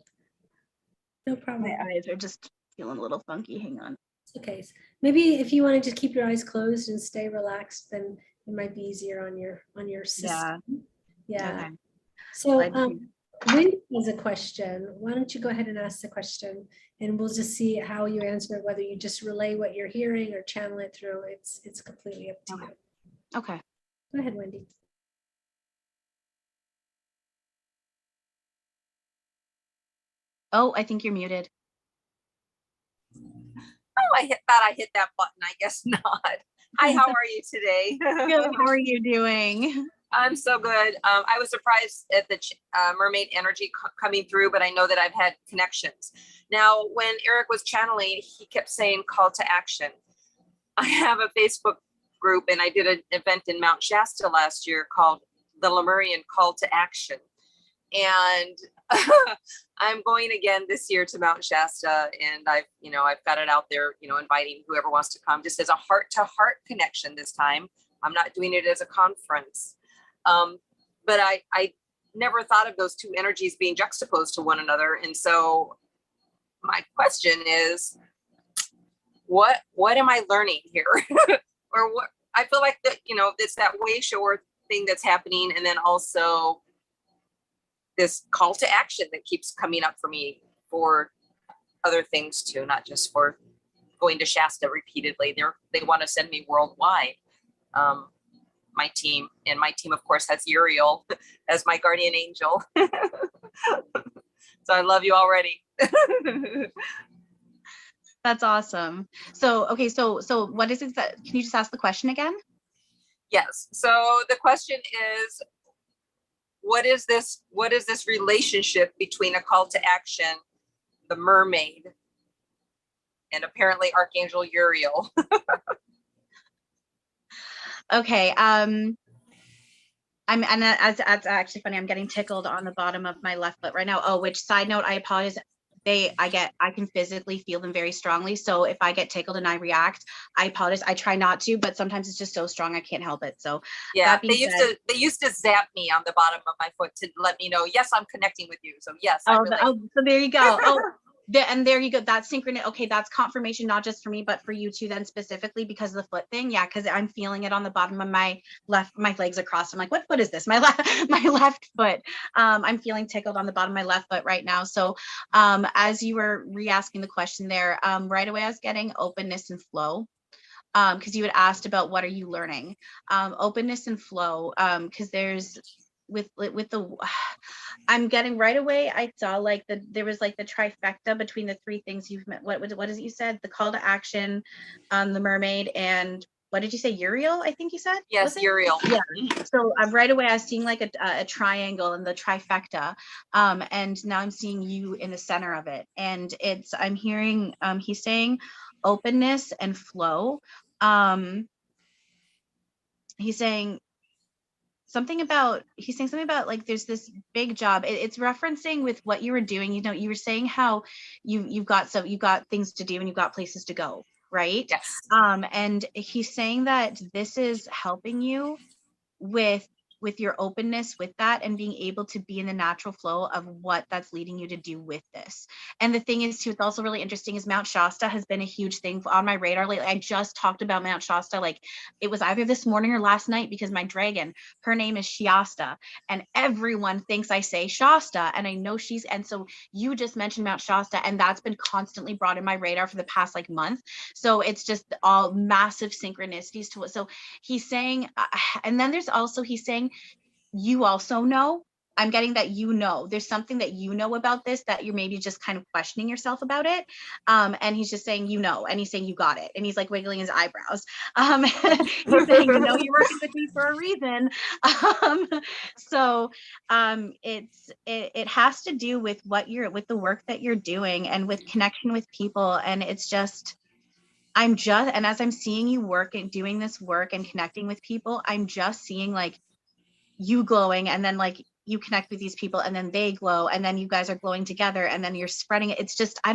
No problem. My eyes are just feeling a little funky. Hang on. It's okay. Maybe if you want to just keep your eyes closed and stay relaxed, then it might be easier on your system. Yeah. Okay. So Wendy has a question. Why don't you go ahead and ask the question, and we'll just see how you answer it, whether you just relay what you're hearing or channel it through. It's completely up to you. Okay. Go ahead, Wendy. Oh, I think you're muted. Oh, thought I hit that button. I guess not. Hi, how are you today? Good. How are you doing? I'm so good. I was surprised at the mermaid energy coming through, but I know that I've had connections. Now, when Erik was channeling, he kept saying call to action. I have a Facebook group, and I did an event in Mount Shasta last year called the Lemurian Call to Action. And I'm going again this year to Mount Shasta, and I've got it out there, inviting whoever wants to come, just as a heart-to-heart connection this time. I'm not doing it as a conference. But I never thought of those two energies being juxtaposed to one another. And so my question is, what am I learning here? Or what I feel like that, it's that way shower thing that's happening. And then also this call to action that keeps coming up for me for other things too, not just for going to Shasta repeatedly. They want to send me worldwide. My team, of course, has Uriel as my guardian angel. So I love you already. That's awesome. So, okay. So what is it that, can you just ask the question again? Yes. So the question is, what is this relationship between a call to action, the mermaid, and apparently Archangel Uriel? Okay. I and that's actually funny. I'm getting tickled on the bottom of my left foot right now. Oh, which side note, I apologize. I can physically feel them very strongly. So if I get tickled and I react, I apologize. I try not to, but sometimes it's just so strong I can't help it. So yeah, they used to zap me on the bottom of my foot to let me know, yes, I'm connecting with you. So yes, I relate. So there you go. Oh, and there you go. That's synchronous. Okay, that's confirmation, not just for me, but for you too. Then specifically because of the foot thing, yeah, because I'm feeling it on the bottom of my left. My legs are crossed. I'm like, what foot is this? My left foot. I'm feeling tickled on the bottom of my left foot right now. So, as you were re-asking the question there, right away I was getting openness and flow. Because you had asked about what are you learning, openness and flow. Because there's with the I'm getting right away. I saw like there was like the trifecta between the three things you've met. What is it you said? The call to action, the mermaid, and what did you say? Uriel, I think you said? Yes, Uriel. Yeah. So right away I was seeing like a triangle and the trifecta. And now I'm seeing you in the center of it. And I'm hearing he's saying openness and flow. He's saying something about like there's this big job. It's referencing with what you were doing. You know, you were saying how you've got things to do and you've got places to go, right? Yes. And he's saying that this is helping you with your openness with that and being able to be in the natural flow of what that's leading you to do with this. And the thing is too, it's also really interesting is Mount Shasta has been a huge thing on my radar lately. I just talked about Mount Shasta, like it was either this morning or last night, because my dragon, her name is Shasta, and everyone thinks I say Shasta, and I know and so you just mentioned Mount Shasta, and that's been constantly brought in my radar for the past like month. So it's just all massive synchronicities to it. So he's saying, and then there's also, he's saying, you also know, I'm getting that there's something that you know about this that you're maybe just kind of questioning yourself about it. And he's just saying, and he's saying, you got it. And he's like wiggling his eyebrows. He's saying, you're working with me for a reason. So it has to do with with the work that you're doing and with connection with people. And it's just, and as I'm seeing you work and doing this work and connecting with people, I'm just seeing like you glowing, and then like you connect with these people and then they glow, and then you guys are glowing together, and then you're spreading it. It's just, I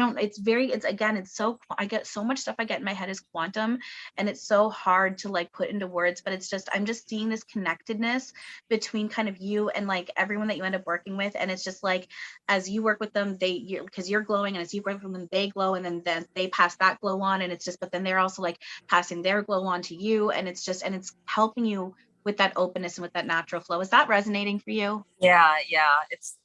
get so much stuff I get in my head is quantum, and it's so hard to like put into words, but it's just, I'm just seeing this connectedness between kind of you and like everyone that you end up working with. And it's just like, as you work with them, because you're glowing, and as you work with them, they glow, and then they pass that glow on, and it's just, but then they're also like passing their glow on to you, and it's just, and it's helping you with that openness and with that natural flow. Is that resonating for you? Yeah. It's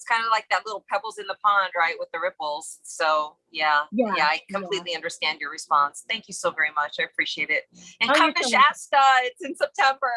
kind of like that little pebbles in the pond, right, with the ripples. So yeah, I completely understand your response. Thank you so very much. I appreciate it. And come to Shasta. It's in September.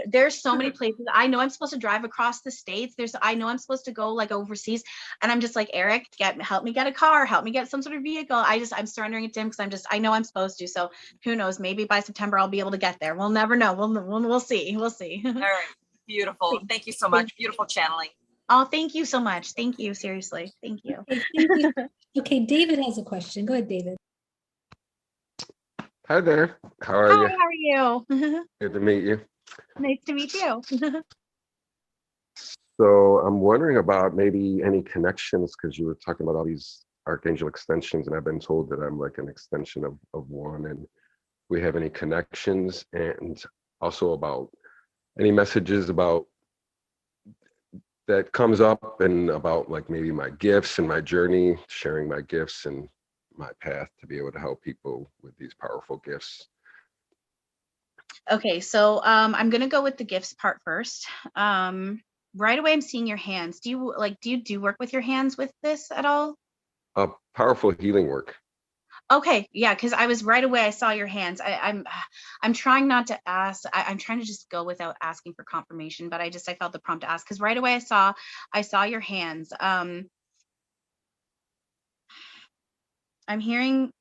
There's so many places. I know I'm supposed to drive across the states. I know I'm supposed to go like overseas, and I'm just like, Erik, help me get a car, help me get some sort of vehicle. I'm surrendering it to him, because I know I'm supposed to. So who knows, maybe by September I'll be able to get there. We'll never know. We'll see. All right. Beautiful. Thank you so much. Beautiful channeling. Oh, thank you so much. Thank you. Seriously. Thank you. Okay, thank you. Okay, David has a question. Go ahead, David. Hi there. How are you? Hi, how are you? Good to meet you. Nice to meet you. So I'm wondering about maybe any connections, because you were talking about all these Archangel extensions, and I've been told that I'm like an extension of one, and we have any connections, and also about any messages about that comes up, and about like maybe my gifts and my journey, sharing my gifts and my path to be able to help people with these powerful gifts. Okay, so I'm gonna go with the gifts part first. Right away I'm seeing your hands. Do you work with your hands with this at all? Powerful healing work. Okay, yeah, because I saw your hands. I'm trying not to ask. I'm trying to just go without asking for confirmation, but I felt the prompt to ask, because right away I saw your hands. I'm hearing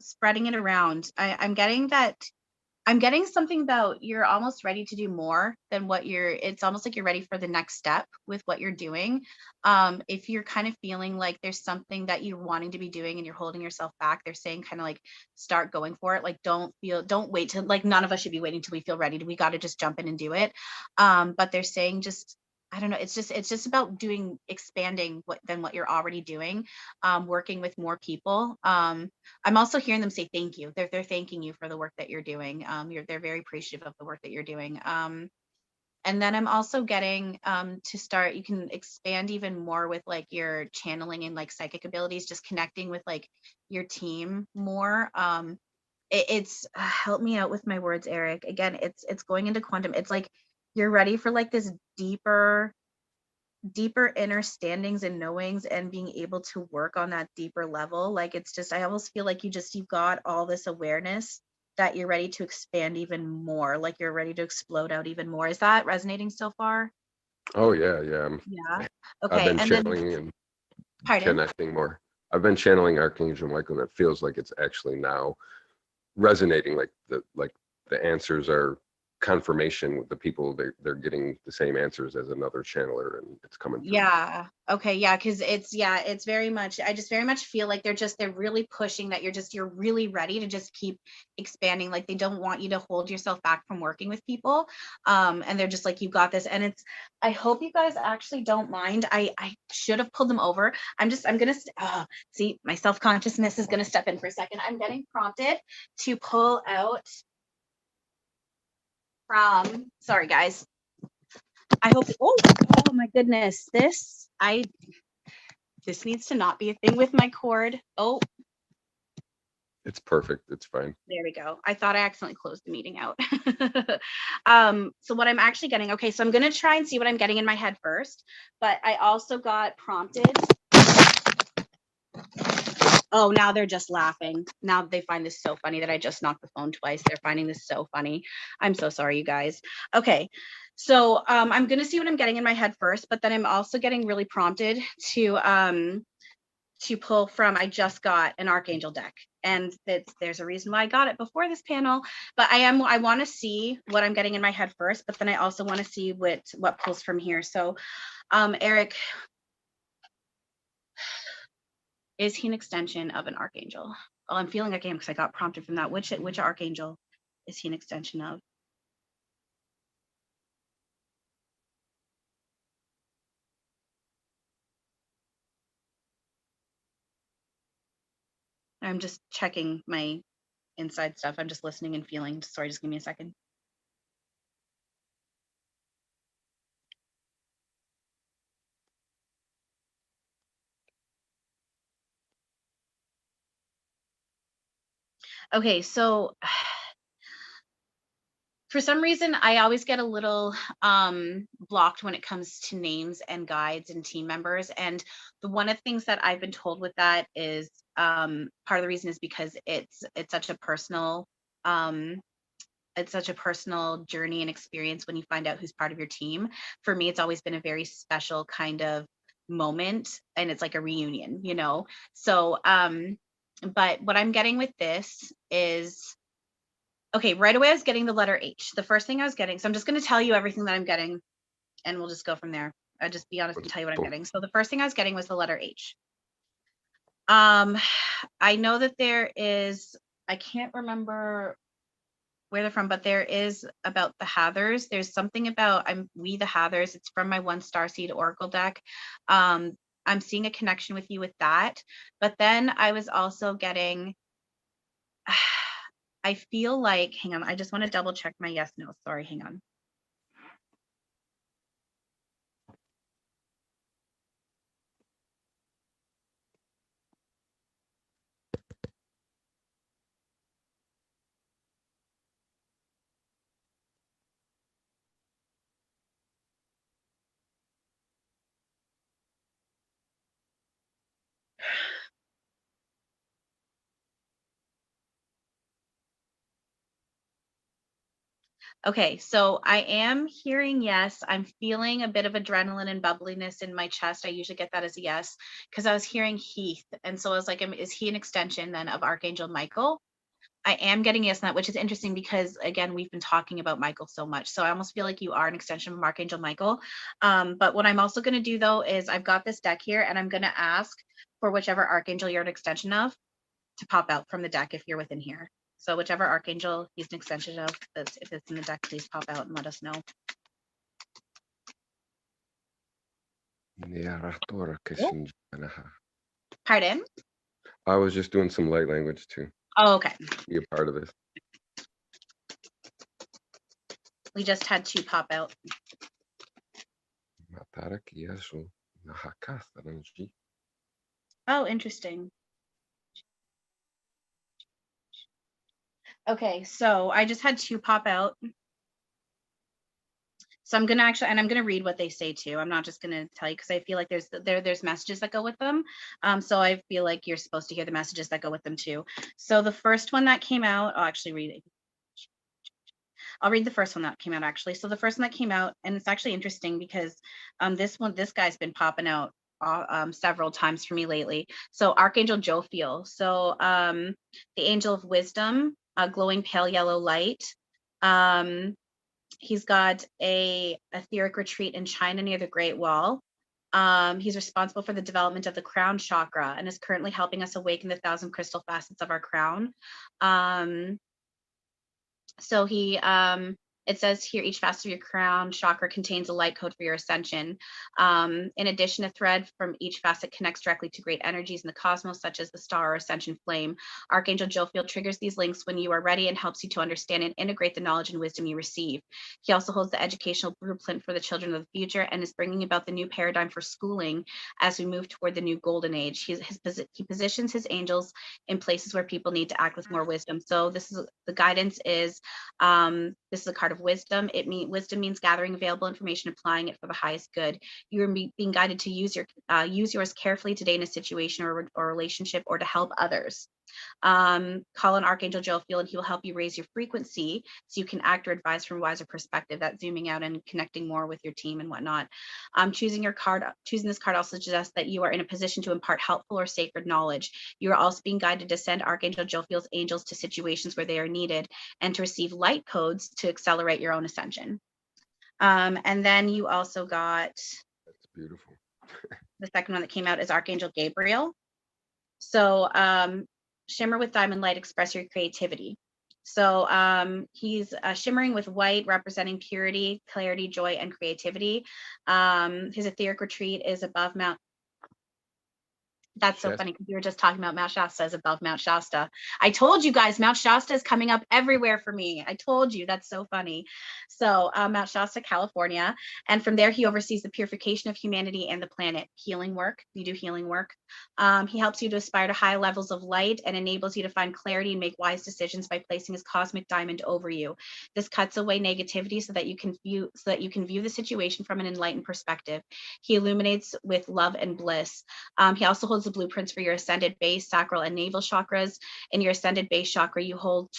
spreading it around. I'm getting that I'm getting something about you're almost ready to do more than what it's almost like you're ready for the next step with what you're doing. If you're kind of feeling like there's something that you're wanting to be doing and you're holding yourself back, they're saying kind of like start going for it. Like don't wait till, like none of us should be waiting till we feel ready. We got to just jump in and do it. But they're saying just, I don't know, it's just about expanding what you're already doing, working with more people. I'm also hearing them say thank you. They're thanking you for the work that you're doing. They're very appreciative of the work that you're doing. And then I'm also getting to start, you can expand even more with like your channeling and like psychic abilities, just connecting with like your team more. It's help me out with my words, Erik. Again, it's going into quantum. It's like you're ready for like this deeper understandings and knowings and being able to work on that deeper level. Like it's just, I almost feel like you've got all this awareness that you're ready to expand even more, like you're ready to explode out even more. Is that resonating so far? Oh yeah, Yeah. I've Okay. been And then, channeling and pardon? connecting more. I've been channeling Archangel Michael, and it feels like it's actually now resonating. Like the answers are confirmation with the people. They're getting the same answers as another channeler, and it's coming through. Yeah. Okay. Yeah. Cause it's very much, I just very much feel like they're really pushing that you're really ready to just keep expanding. Like they don't want you to hold yourself back from working with people. And they're just like, you got this. And I hope you guys actually don't mind. I should have pulled them over. I'm going to see, my self-consciousness is going to step in for a second. I'm getting prompted to pull out from, sorry guys. I hope, oh my goodness, this needs to not be a thing with my cord. Oh, It's perfect. It's fine. there we go. I thought I accidentally closed the meeting out. So what I'm actually getting, okay, so I'm going to try and see what I'm getting in my head first, but I also got prompted. Oh, now they're just laughing. Now they find this so funny that I just knocked the phone twice. They're finding this so funny. I'm so sorry, you guys. Okay, so I'm going to see what I'm getting in my head first, but then I'm also getting really prompted to pull from, I just got an Archangel deck, and there's a reason why I got it before this panel, but I want to see what I'm getting in my head first, but then I also want to see what pulls from here. So Erik, is he an extension of an archangel? Oh, I'm feeling like I am because I got prompted from that. Which archangel is he an extension of? I'm just checking my inside stuff. I'm just listening and feeling. Sorry, just give me a second. Okay, so for some reason, I always get a little blocked when it comes to names and guides and team members. And one of the things that I've been told with that is part of the reason is because it's such a personal journey and experience when you find out who's part of your team. For me, it's always been a very special kind of moment, and it's like a reunion, you know? So, but what I'm getting with this is, okay, right away I was getting the letter H. The first thing I was getting, so I'm just going to tell you everything that I'm getting, and we'll just go from there. I'll just be honest and tell you what I'm getting. So the first thing I was getting was the letter H. I know that there is, I can't remember where they're from, but there is about the Hathers. There's something about we the Hathers. It's from my 1 Starseed Oracle deck. I'm seeing a connection with you with that. But then I was also getting, I feel like, hang on, I just want to double check my yes, no, sorry, hang on. Okay, so I am hearing yes. I'm feeling a bit of adrenaline and bubbliness in my chest. I usually get that as a yes, because I was hearing Heath. And so I was like, is he an extension then of Archangel Michael? I am getting yes on that, which is interesting because, again, we've been talking about Michael so much. So I almost feel like you are an extension of Archangel Michael. But what I'm also going to do, though, is I've got this deck here, and I'm going to ask for whichever Archangel you're an extension of to pop out from the deck if you're within here. So whichever Archangel he's an extension of, if it's in the deck, please pop out and let us know. Pardon? I was just doing some light language to Oh, okay. be a part of this. We just had 2 pop out. Oh, interesting. Okay, so I just had 2 pop out. So I'm gonna actually, and I'm gonna read what they say too. I'm not just gonna tell you because I feel like there's messages that go with them. So I feel like you're supposed to hear the messages that go with them too. So the first one that came out, I'll actually read it. I'll read the first one that came out actually. So the first one that came out, and it's actually interesting because this guy's been popping out several times for me lately. So Archangel Jophiel. So the angel of wisdom, glowing pale yellow light. He's got a etheric retreat in China near the Great Wall. He's responsible for the development of the crown chakra and is currently helping us awaken the 1,000 crystal facets of our crown. So he, it says here, each facet of your crown chakra contains a light code for your ascension. In addition, a thread from each facet connects directly to great energies in the cosmos, such as the star or ascension flame. Archangel Jophiel triggers these links when you are ready and helps you to understand and integrate the knowledge and wisdom you receive. He also holds the educational blueprint for the children of the future and is bringing about the new paradigm for schooling as we move toward the new golden age. He positions his angels in places where people need to act with more wisdom. So this is the guidance is, this is a card of wisdom. Wisdom means gathering available information, applying it for the highest good. You are being guided to use yours carefully today in a situation or relationship, or to help others. Call on Archangel Jophiel and he will help you raise your frequency so you can act or advise from a wiser perspective. That's zooming out and connecting more with your team and whatnot. Choosing this card also suggests that you are in a position to impart helpful or sacred knowledge. You are also being guided to send Archangel Jophiel's angels to situations where they are needed and to receive light codes to accelerate your own ascension. And then you also got, that's beautiful. The second one that came out is Archangel Gabriel. So shimmer with diamond light, express your creativity. So he's shimmering with white, representing purity, clarity, joy, and creativity. His etheric retreat is above Mount. That's so funny because we were just talking about Mount Shasta is above Mount Shasta. I told you guys, Mount Shasta is coming up everywhere for me. I told you, that's so funny. So Mount Shasta, California. And from there, he oversees the purification of humanity and the planet. Healing work, you do healing work. He helps you to aspire to high levels of light and enables you to find clarity and make wise decisions by placing his cosmic diamond over you. This cuts away negativity so that you can view the situation from an enlightened perspective. He illuminates with love and bliss. He also holds the blueprints for your ascended base, sacral, and navel chakras. In your ascended base chakra, you hold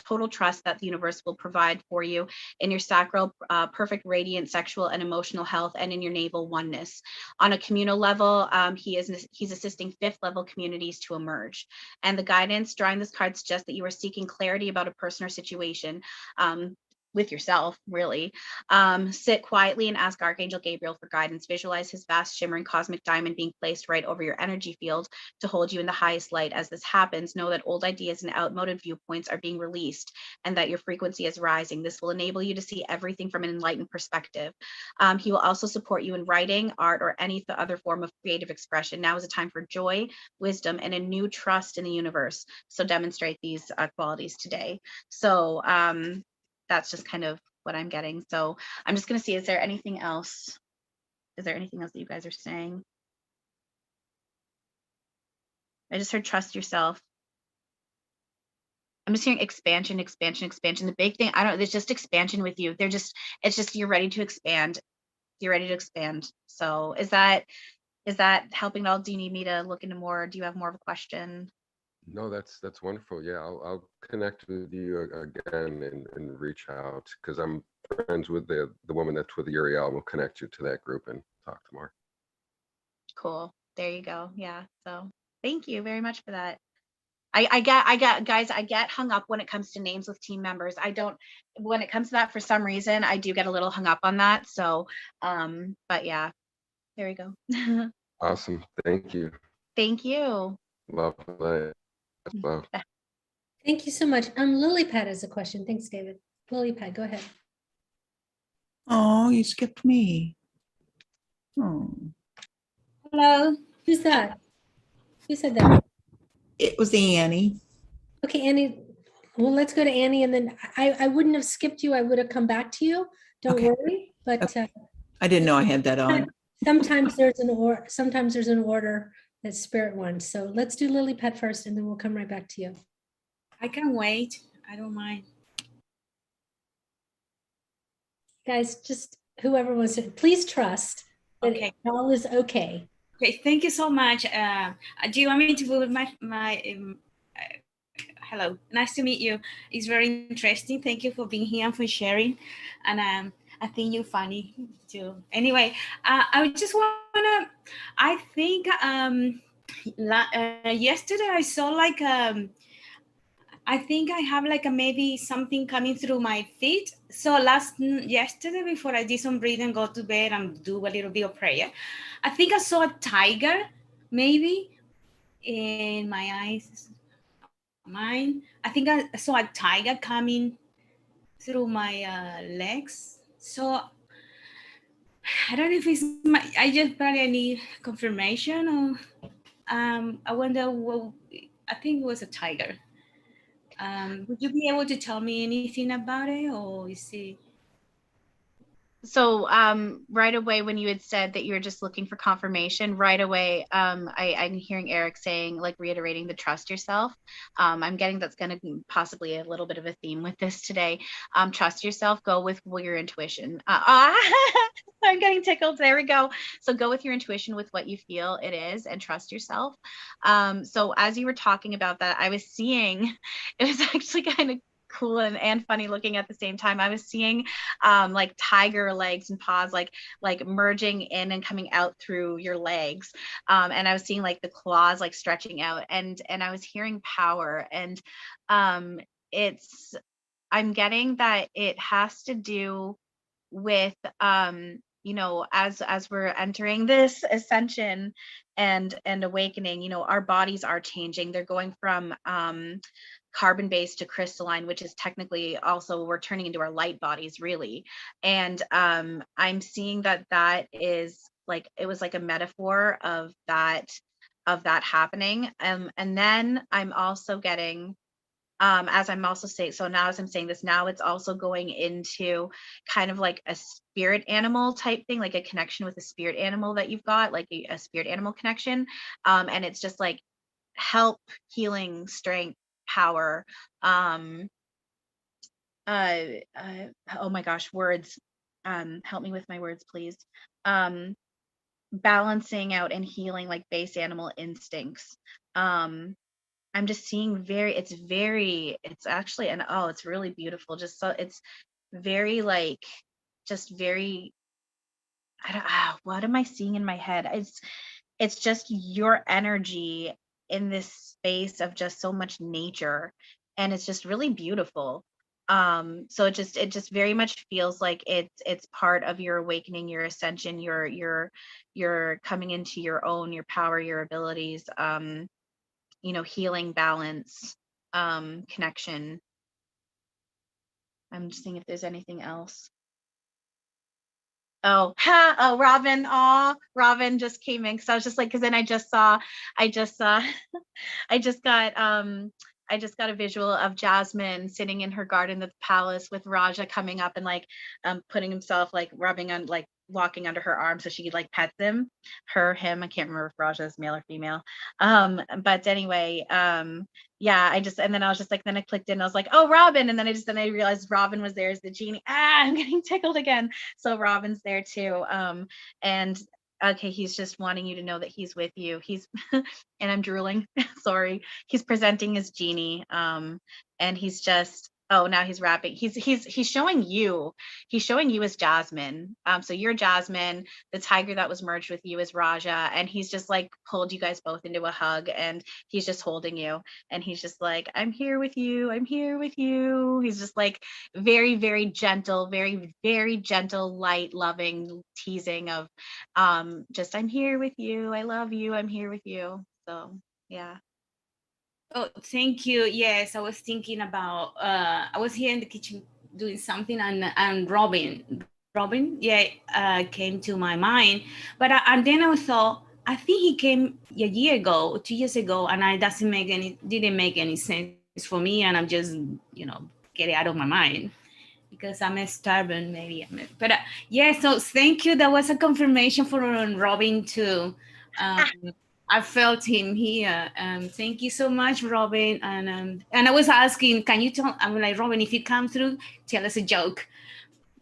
total trust that the universe will provide for you. In your sacral, perfect, radiant sexual and emotional health, and in your navel, oneness. On a communal level, he's assisting 5th level communities to emerge. And the guidance drawing this card suggests that you are seeking clarity about a person or situation. With yourself, really. Sit quietly and ask Archangel Gabriel for guidance. Visualize his vast shimmering cosmic diamond being placed right over your energy field to hold you in the highest light. As this happens, know that old ideas and outmoded viewpoints are being released and that your frequency is rising. This will enable you to see everything from an enlightened perspective. He will also support you in writing, art, or any other form of creative expression. Now is a time for joy, wisdom, and a new trust in the universe. So demonstrate these qualities today. So that's just kind of what I'm getting. So I'm just going to see, is there anything else? Is there anything else that you guys are saying? I just heard trust yourself. I'm just hearing expansion, expansion, expansion. The big thing, there's just expansion with you. It's just, you're ready to expand. You're ready to expand. So is that helping at all? Do you need me to look into more? Do you have more of a question? No, that's wonderful. Yeah, I'll connect with you again and reach out because I'm friends with the woman that's with Uriel. We'll connect you to that group and talk more. Cool. There you go. Yeah. So thank you very much for that. I get guys, I get hung up when it comes to names with team members. I don't, when it comes to that, for some reason, I do get a little hung up on that. So, but yeah, there we go. Awesome. Thank you. Thank you. Lovely. Love. Thank you so much. Lilypad has a question. Thanks, David. Lilypad, go ahead. Oh, you skipped me. Oh, Hello. Who's that? Who said that? it was Annie. Okay, Annie. Well, let's go to Annie, and then I wouldn't have skipped you. I would have come back to you. Don't Okay. worry. But I didn't know I had that on. sometimes there's an order that Spirit wants. So let's do Lilypad first, and then we'll come right back to you. I can wait. I don't mind. Guys, just whoever wants to, please trust that Okay. all is okay. Okay. Thank you so much. Do you want me to put hello, nice to meet you. It's very interesting. Thank you for being here and for sharing. And I think you're funny too. Anyway, I just wanna. I think yesterday I saw like I think I have like maybe something coming through my feet. So yesterday before I did some breathing, go to bed and do a little bit of prayer, I think I saw a tiger maybe in my eyes. Mine. I think I saw a tiger coming through my legs. So I don't know if it's I just probably need confirmation or I wonder. Well, I think it was a tiger. Would you be able to tell me anything about it, or is it? So right away when you had said that you were just looking for confirmation, right away I'm hearing Erik saying, like, reiterating the trust yourself. I'm getting that's going to be possibly a little bit of a theme with this today. Trust yourself, go with your intuition. I'm getting tickled. There we go. So go with your intuition, with what you feel it is, and trust yourself. So as you were talking about that, I was seeing, it was actually kind of cool and funny looking at the same time. I was seeing like tiger legs and paws like merging in and coming out through your legs, and I was seeing like the claws like stretching out, and I was hearing power, and it's, I'm getting that it has to do with you know, as we're entering this ascension and awakening, you know, our bodies are changing. They're going from carbon based to crystalline, which is technically also, we're turning into our light bodies really. And I'm seeing that is like, it was like a metaphor of that happening. And then I'm also getting, as I'm also saying, so now as I'm saying this, now it's also going into kind of like a spirit animal type thing, like a connection with a spirit animal that you've got, like a spirit animal connection. And it's just like help, healing, strength, power. Oh my gosh, words. Help me with my words, please. Balancing out and healing like base animal instincts. I'm just seeing it's actually, and oh, it's really beautiful. Just so it's very like, just very, I don't, what am I seeing in my head? It's just your energy in this space of just so much nature, and it's just really beautiful. So it just very much feels like it's part of your awakening, your ascension, your coming into your own, your power, your abilities, you know, healing, balance, connection. I'm just seeing if there's anything else. Oh, Robin. Oh, Robin just came in. So I was just like, because then I just got a visual of Jasmine sitting in her garden at the palace with Raja coming up and like putting himself, like rubbing on, like walking under her arm so she like pets him, him. I can't remember if Raja is male or female. But anyway, yeah, and then I was just like, then I clicked in and I was like, oh, Robin. And then I realized Robin was there as the genie. I'm getting tickled again. So Robin's there too. And okay, he's just wanting you to know that he's with you. He's, and I'm drooling, sorry. He's presenting his genie. And he's just, Oh, now he's rapping. He's showing you. He's showing you as Jasmine. So you're Jasmine. The tiger that was merged with you is Raja, and he's just like pulled you guys both into a hug, and he's just holding you, and he's just like, "I'm here with you. I'm here with you." He's just like very, very gentle, very, very gentle, light, loving teasing of, just I'm here with you. I love you. I'm here with you. So yeah. Oh, thank you. Yes, I was thinking about, I was here in the kitchen doing something, and Robin, yeah, came to my mind. But and then I thought, I think he came a year ago, 2 years ago, and it didn't make any sense for me, and I'm just, get it out of my mind because I'm a stubborn, maybe. But yeah, so thank you. That was a confirmation for Robin too. I felt him here. Thank you so much, Robin. And I was asking, can you tell? I'm like, Robin, if you come through, tell us a joke.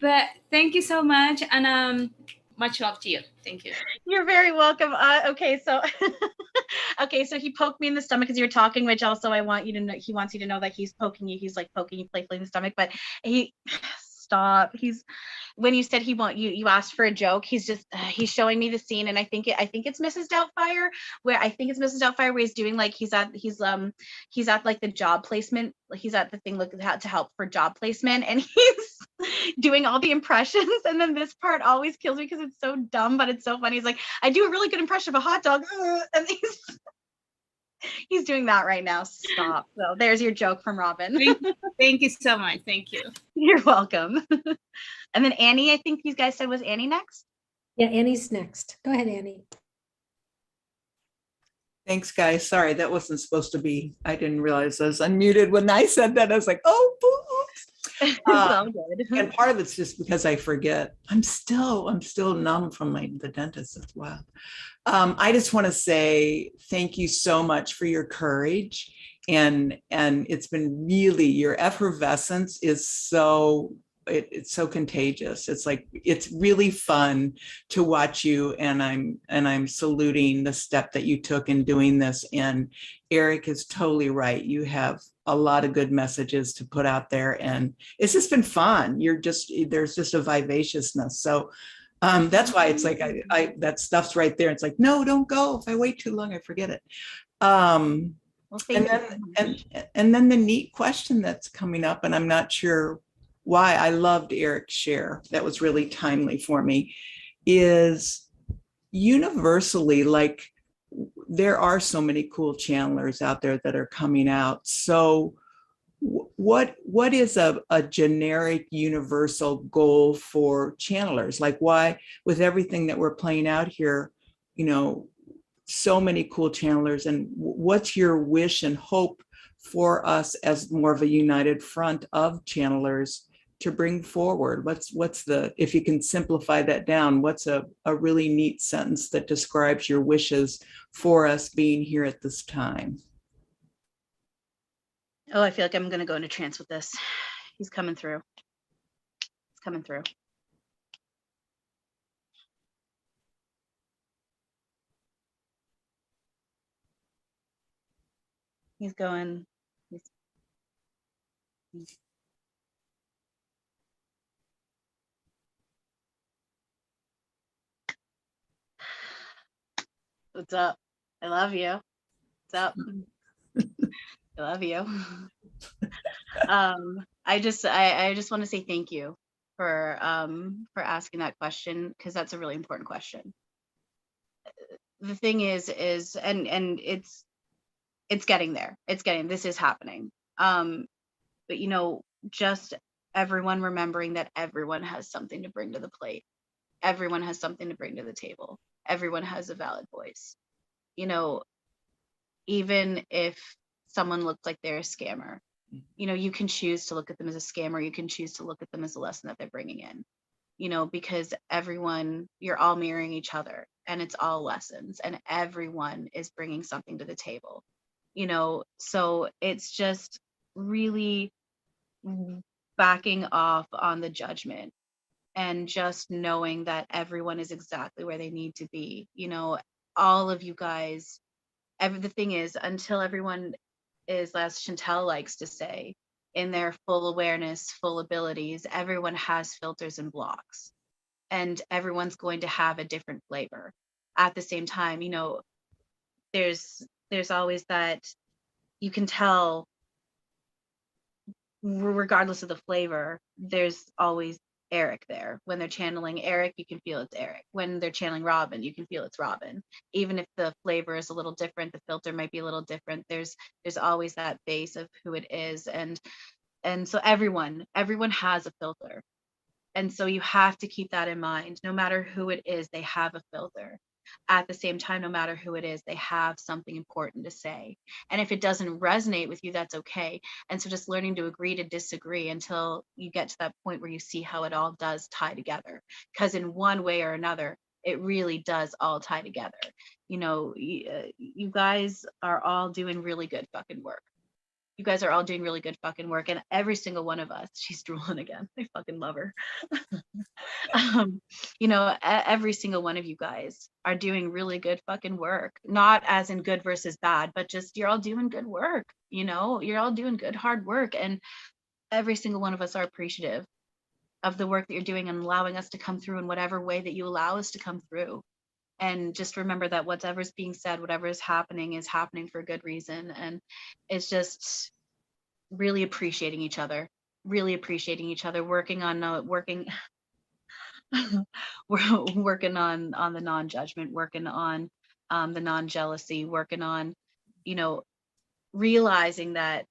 But thank you so much, and much love to you. Thank you. You're very welcome. Okay, so okay, so he poked me in the stomach because you were talking, which also I want you to know. He wants you to know that he's poking you. He's like poking you playfully in the stomach, but he stop. When you said you asked for a joke, he's showing me the scene, and I think it's Mrs. Doubtfire, where he's doing like he's at like the job placement, he's at the thing to help for job placement, and he's doing all the impressions, and then this part always kills me because it's so dumb, but it's so funny. He's like, I do a really good impression of a hot dog, and he's doing that right now. Stop. So there's your joke from Robin. Thank you so much. Thank you. You're welcome. And then Annie, I think you guys said, was Annie next? Yeah, Annie's next. Go ahead, Annie. Thanks, guys. Sorry, that wasn't supposed to be. I didn't realize I was unmuted when I said that. I was like, oh, boo. It's all good. And part of it's just because I forget. I'm still numb from the dentist. That's wild. I just want to say thank you so much for your courage. And it's been really, your effervescence is so, it's so contagious. It's like, it's really fun to watch you. And I'm saluting the step that you took in doing this. And Erik is totally right. You have a lot of good messages to put out there, and it's just been fun. There's just a vivaciousness. So that's why it's like, I that stuff's right there. It's like, no, don't go. If I wait too long, I forget it. And then the neat question that's coming up, and I'm not sure why, I loved Erik's share. That was really timely for me, is universally, like, there are so many cool channelers out there that are coming out. So what is a generic universal goal for channelers? Like, why, with everything that we're playing out here, so many cool channelers, and what's your wish and hope for us as more of a united front of channelers to bring forward? What's the, if you can simplify that down, what's a really neat sentence that describes your wishes for us being here at this time? Oh, I feel like I'm going to go into trance with this. He's coming through. He's coming through. He's going. What's up? I love you. What's up? I love you. I just want to say thank you for asking that question, because that's a really important question. The thing is and it's getting there. This is happening. But just everyone remembering that everyone has something to bring to the plate. Everyone has something to bring to the table. Everyone has a valid voice. Even if someone looks like they're a scammer, you can choose to look at them as a scammer. You can choose to look at them as a lesson that they're bringing in, because everyone, you're all mirroring each other, and it's all lessons, and everyone is bringing something to the table, so it's just really backing off on the judgment and just knowing that everyone is exactly where they need to be. All of you guys, the thing is, until everyone is, as Chantal likes to say, in their full awareness, full abilities, everyone has filters and blocks, and everyone's going to have a different flavor. At the same time, you know, there's always that, you can tell, regardless of the flavor, there's always Erik there. When they're channeling Erik, you can feel it's Erik. When they're channeling Robin, you can feel it's Robin. Even if the flavor is a little different, the filter might be a little different, there's always that base of who it is. And so everyone has a filter. And so you have to keep that in mind. No matter who it is, they have a filter. At the same time, no matter who it is, they have something important to say. And if it doesn't resonate with you, that's okay. And so just learning to agree to disagree until you get to that point where you see how it all does tie together. Because in one way or another, it really does all tie together. You know, you guys are all doing really good fucking work. You guys are all doing really good fucking work. And every single one of us, she's drooling again. I fucking love her. You know, every single one of you guys are doing really good fucking work. Not as in good versus bad, but just you're all doing good work. You know, you're all doing good, hard work. And every single one of us are appreciative of the work that you're doing and allowing us to come through in whatever way that you allow us to come through. And just remember that whatever's being said, whatever is happening for a good reason. And it's just really appreciating each other, working on we're working on the non-judgment, working on the non-jealousy, working on, you know, realizing that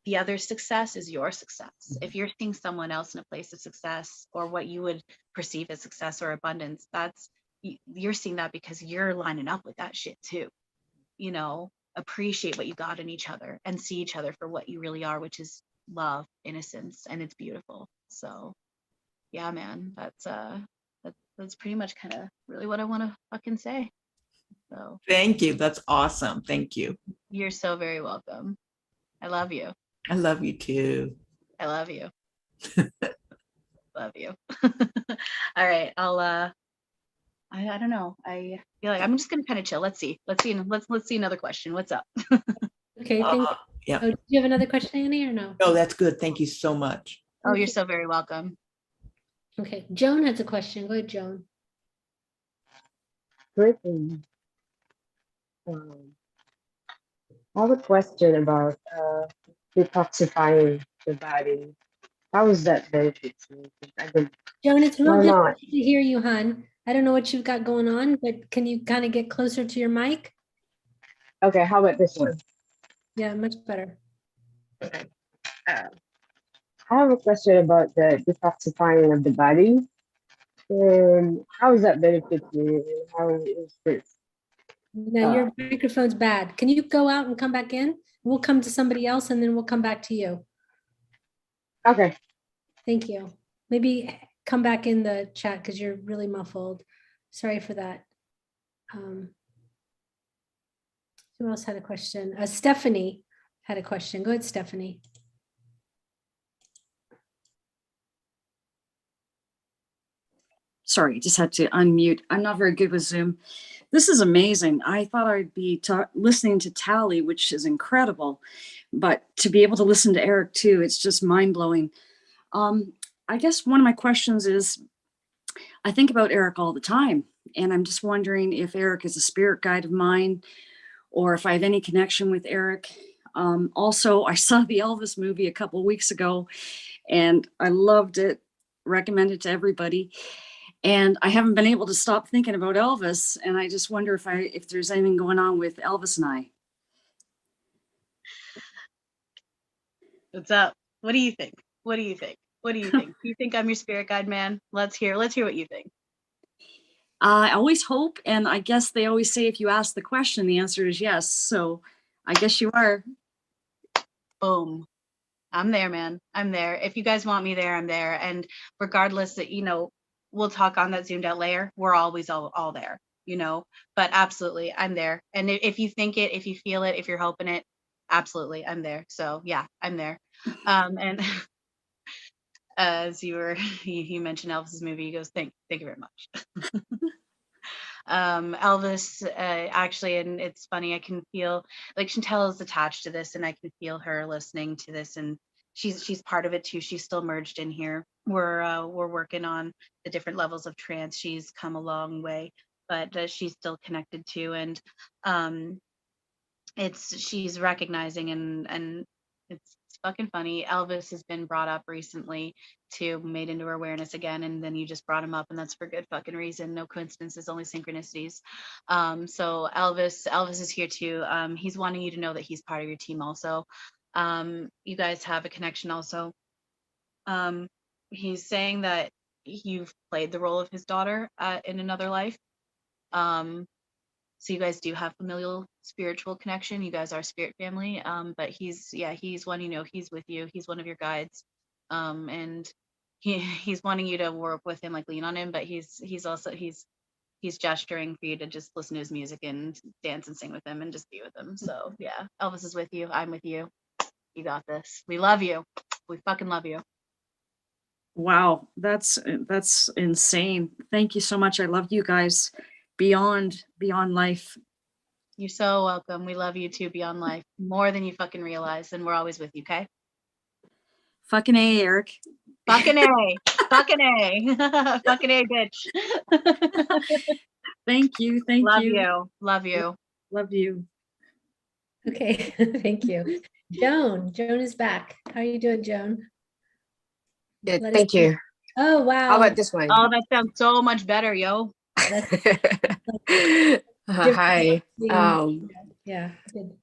the other's success is your success. If you're seeing someone else in a place of success or what you would perceive as success or abundance, you're seeing that because you're lining up with that shit too. You know, appreciate what you got in each other and see each other for what you really are, which is love, innocence, and it's beautiful. So yeah, man, that's pretty much kind of really what I want to fucking say. So Thank you. That's awesome. Thank you. You're so very welcome. I love you. I love you too. I love you. Love you. All right. I don't know. I feel like I'm just gonna kind of chill. Let's see another question. What's up? Okay, thank you. Yeah. Oh, do you have another question, Annie, or no? No, that's good. Thank you so much. Oh, you're so very welcome. Okay, Joan has a question. Go ahead, Joan. Greetings. I have a question about detoxifying the body. How is that benefit to me? Joan, it's real Why not? difficult to hear you, hon. I don't know what you've got going on, but can you kind of get closer to your mic? Okay, how about this one? Yeah, much better. Okay. I have a question about the detoxifying of the body. And how is that benefit to me? And how is this? No, your microphone's bad. Can you go out and come back in? We'll come to somebody else and then we'll come back to you. Okay. Thank you. Maybe come back in the chat because you're really muffled. Sorry for that. Who else had a question? Stephanie had a question. Go ahead, Stephanie. Sorry, just had to unmute. I'm not very good with Zoom. This is amazing. I thought I'd be listening to Tally, which is incredible, but to be able to listen to Erik too, it's just mind-blowing. I guess one of my questions is, I think about Erik all the time, and I'm just wondering if Erik is a spirit guide of mine, or if I have any connection with Erik. Also, I saw the Elvis movie a couple of weeks ago, and I loved it, recommend it to everybody. And I haven't been able to stop thinking about Elvis, and I just wonder if there's anything going on with Elvis and I. What's up? What do you think? What do you think? What do you think? Do you think I'm your spirit guide, man? Let's hear what you think. I always hope, and I guess they always say if you ask the question, the answer is yes. So I guess you are. Boom. I'm there, man. I'm there. If you guys want me there, I'm there. And regardless that, you know, we'll talk on that zoomed out layer. We're always all there, you know, but absolutely I'm there. And if you think it, if you feel it, if you're hoping it, absolutely I'm there. So yeah, I'm there. And as you mentioned Elvis's movie, he goes, thank you very much. Elvis, actually, and it's funny, I can feel like Chantal is attached to this, and I can feel her listening to this, and she's part of it too. She's still merged in here. We're working on the different levels of trance. She's come a long way, but she's still connected too. And she's recognizing, and it's fucking funny. Elvis has been brought up recently to made into awareness again, and then you just brought him up, and that's for good fucking reason. No coincidences, only synchronicities. So Elvis is here too. He's wanting you to know that he's part of your team also. You guys have a connection also. He's saying that you've played the role of his daughter in another life. So you guys do have familial spiritual connection. You guys are spirit family. But he's wanting, he's with you. He's one of your guides. And he's wanting you to work with him, like lean on him, but he's gesturing for you to just listen to his music and dance and sing with him and just be with him. So yeah, Elvis is with you. I'm with you. You got this. We love you. We fucking love you. Wow, that's insane. Thank you so much. I love you guys beyond life. You're so welcome. We love you too, beyond life, more than you fucking realize, and we're always with you. Okay. Fucking A, Erik. Fucking A. Fucking A. Fucking A, bitch. Thank you. Thank love you. you. Love you. Love you. Okay, thank you. Joan is back. How are you doing, Joan? Good, thank you. Oh, wow. How about this one? Oh, that sounds so much better, yo. Hi. Yeah. Good.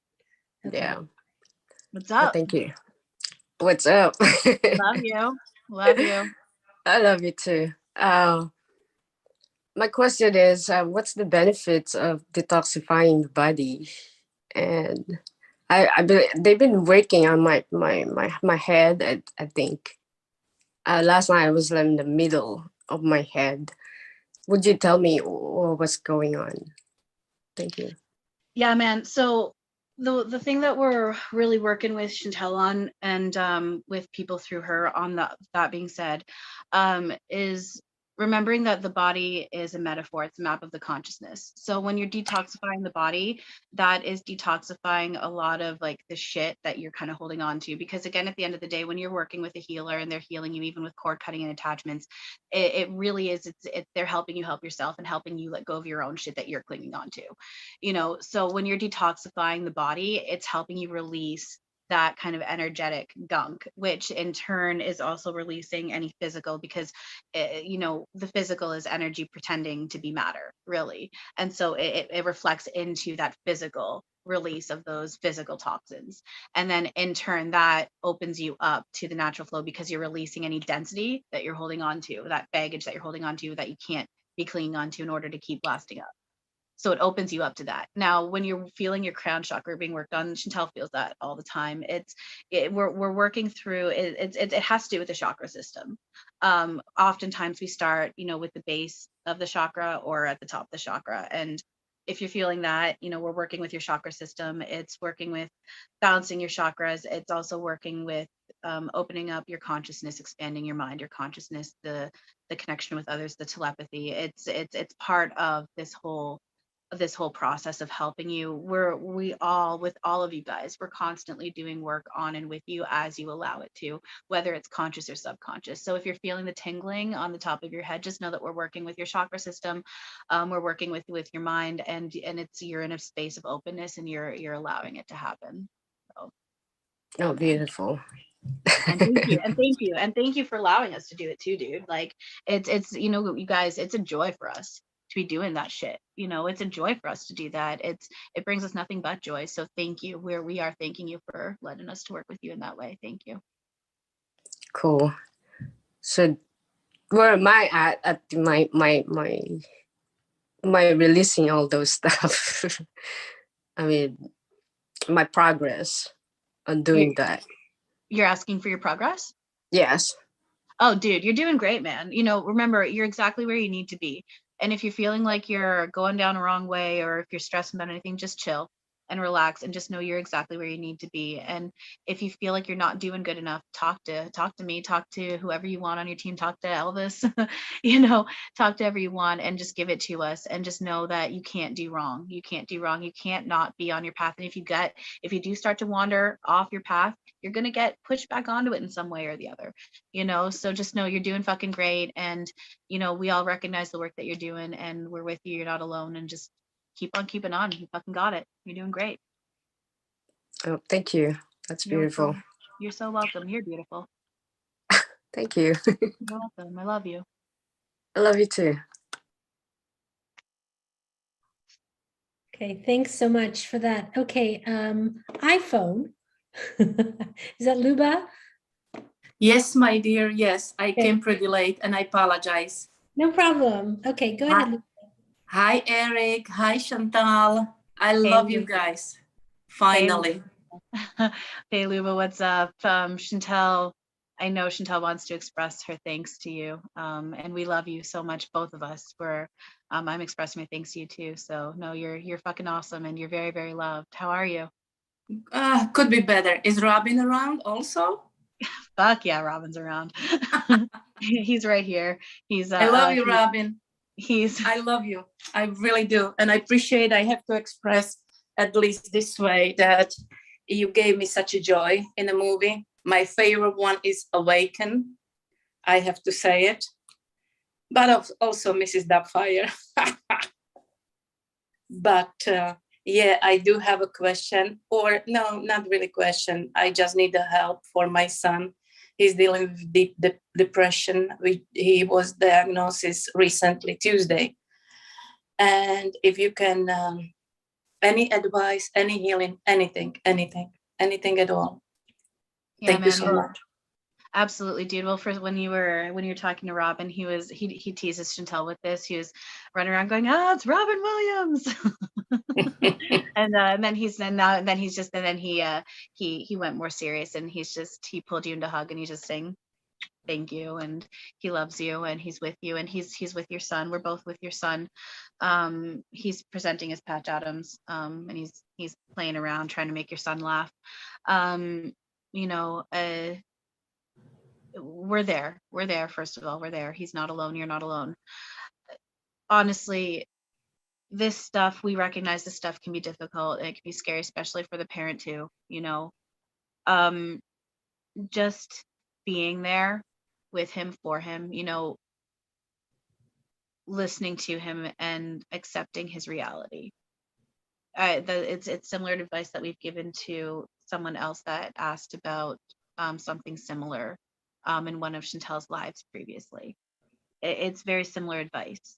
Okay. Yeah. What's up? Thank you. What's up? Love you. Love you. I love you too. My question is, what's the benefits of detoxifying the body? And they've been working on my head. I think last night I was in the middle of my head. Would you tell me what's going on? Thank you. Yeah, man. So the thing that we're really working with Chantal on, and with people through her on that being said, is remembering that the body is a metaphor. It's a map of the consciousness. So when you're detoxifying the body, that is detoxifying a lot of like the shit that you're kind of holding on to. Because again, at the end of the day, when you're working with a healer and they're healing you, even with cord cutting and attachments, it really is, they're helping you help yourself and helping you let go of your own shit that you're clinging on to. So when you're detoxifying the body, it's helping you release that kind of energetic gunk, which in turn is also releasing any physical, because the physical is energy pretending to be matter, really. And so it reflects into that physical release of those physical toxins. And then in turn, that opens you up to the natural flow, because you're releasing any density that you're holding on to, that baggage that you're holding on to that you can't be clinging on to in order to keep blasting up. So it opens you up to that. Now, when you're feeling your crown chakra being worked on, Chantal feels that all the time. We're working through it. It has to do with the chakra system. Oftentimes we start, with the base of the chakra or at the top of the chakra. And if you're feeling that, we're working with your chakra system. It's working with balancing your chakras. It's also working with opening up your consciousness, expanding your mind, your consciousness, the connection with others, the telepathy. It's part of this whole process of helping you. With all of you guys, we're constantly doing work on and with you as you allow it to, whether it's conscious or subconscious. So if you're feeling the tingling on the top of your head, just know that we're working with your chakra system. We're working with your mind, and you're in a space of openness, and you're allowing it to happen. So, oh, beautiful. And thank you for allowing us to do it too, dude. Like it's you guys, it's a joy for us to be doing that shit. It's a joy for us to do that. It brings us nothing but joy. So thank you. We are thanking you for letting us to work with you in that way. Thank you. Cool. So where am I at my releasing all those stuff? I mean, my progress on doing that. You're asking for your progress? Yes. Oh, dude, you're doing great, man. Remember, you're exactly where you need to be. And if you're feeling like you're going down a wrong way, or if you're stressing about anything, just chill. and relax and just know you're exactly where you need to be. And if you feel like you're not doing good enough, talk to me, talk to whoever you want on your team, talk to Elvis, talk to whoever you want, and just give it to us, and just know that you can't do wrong. You can't do wrong. You can't not be on your path. And if you do start to wander off your path, you're going to get pushed back onto it in some way or the other, so just know you're doing fucking great. And, we all recognize the work that you're doing, and we're with you. You're not alone, and just keep on keeping on. You fucking got it. You're doing great. Oh, thank you. That's beautiful. You're so welcome. You're beautiful. Thank you. You're welcome. I love you. I love you too. Okay, thanks so much for that. Okay, iPhone. Is that Luba? Yes, my dear. Yes, I Okay. came pretty late and I apologize. No problem. Okay, go ahead. Hi, Erik. Hi, Chantal. I love you guys. Finally. Hey, Luba, what's up? Chantal, I know Chantal wants to express her thanks to you. And we love you so much, both of us. I'm expressing my thanks to you too. So no, you're fucking awesome, and you're very, very loved. How are you? Could be better. Is Robin around also? Fuck yeah, Robin's around. He's right here. I love you, Robin. I love you. I really do. And I appreciate I have to express at least this way that you gave me such a joy in the movie. My favorite one is Awaken. I have to say it. But also Mrs. Doubtfire. But yeah, I do have a question, or no, not really question. I just need the help for my son. He's dealing with deep depression. He was diagnosed recently, Tuesday. And if you can, any advice, any healing, anything at all. Yeah, Thank you so much. Absolutely, dude. Well, first, when you were talking to Robin, he teases Chantal with this. He was running around going, it's Robin Williams. and then he went more serious, and he pulled you into hug, and he just saying thank you, and he loves you, and he's with you, and he's with your son. We're both with your son. He's presenting as Patch Adams, and he's playing around trying to make your son laugh. We're there. First of all, we're there. He's not alone. You're not alone. Honestly, this stuff, we recognize this stuff can be difficult, and it can be scary, especially for the parent too, just being there with him, for him, listening to him and accepting his reality. It's similar to advice that we've given to someone else that asked about something similar in one of Chantal's lives previously. It's very similar advice,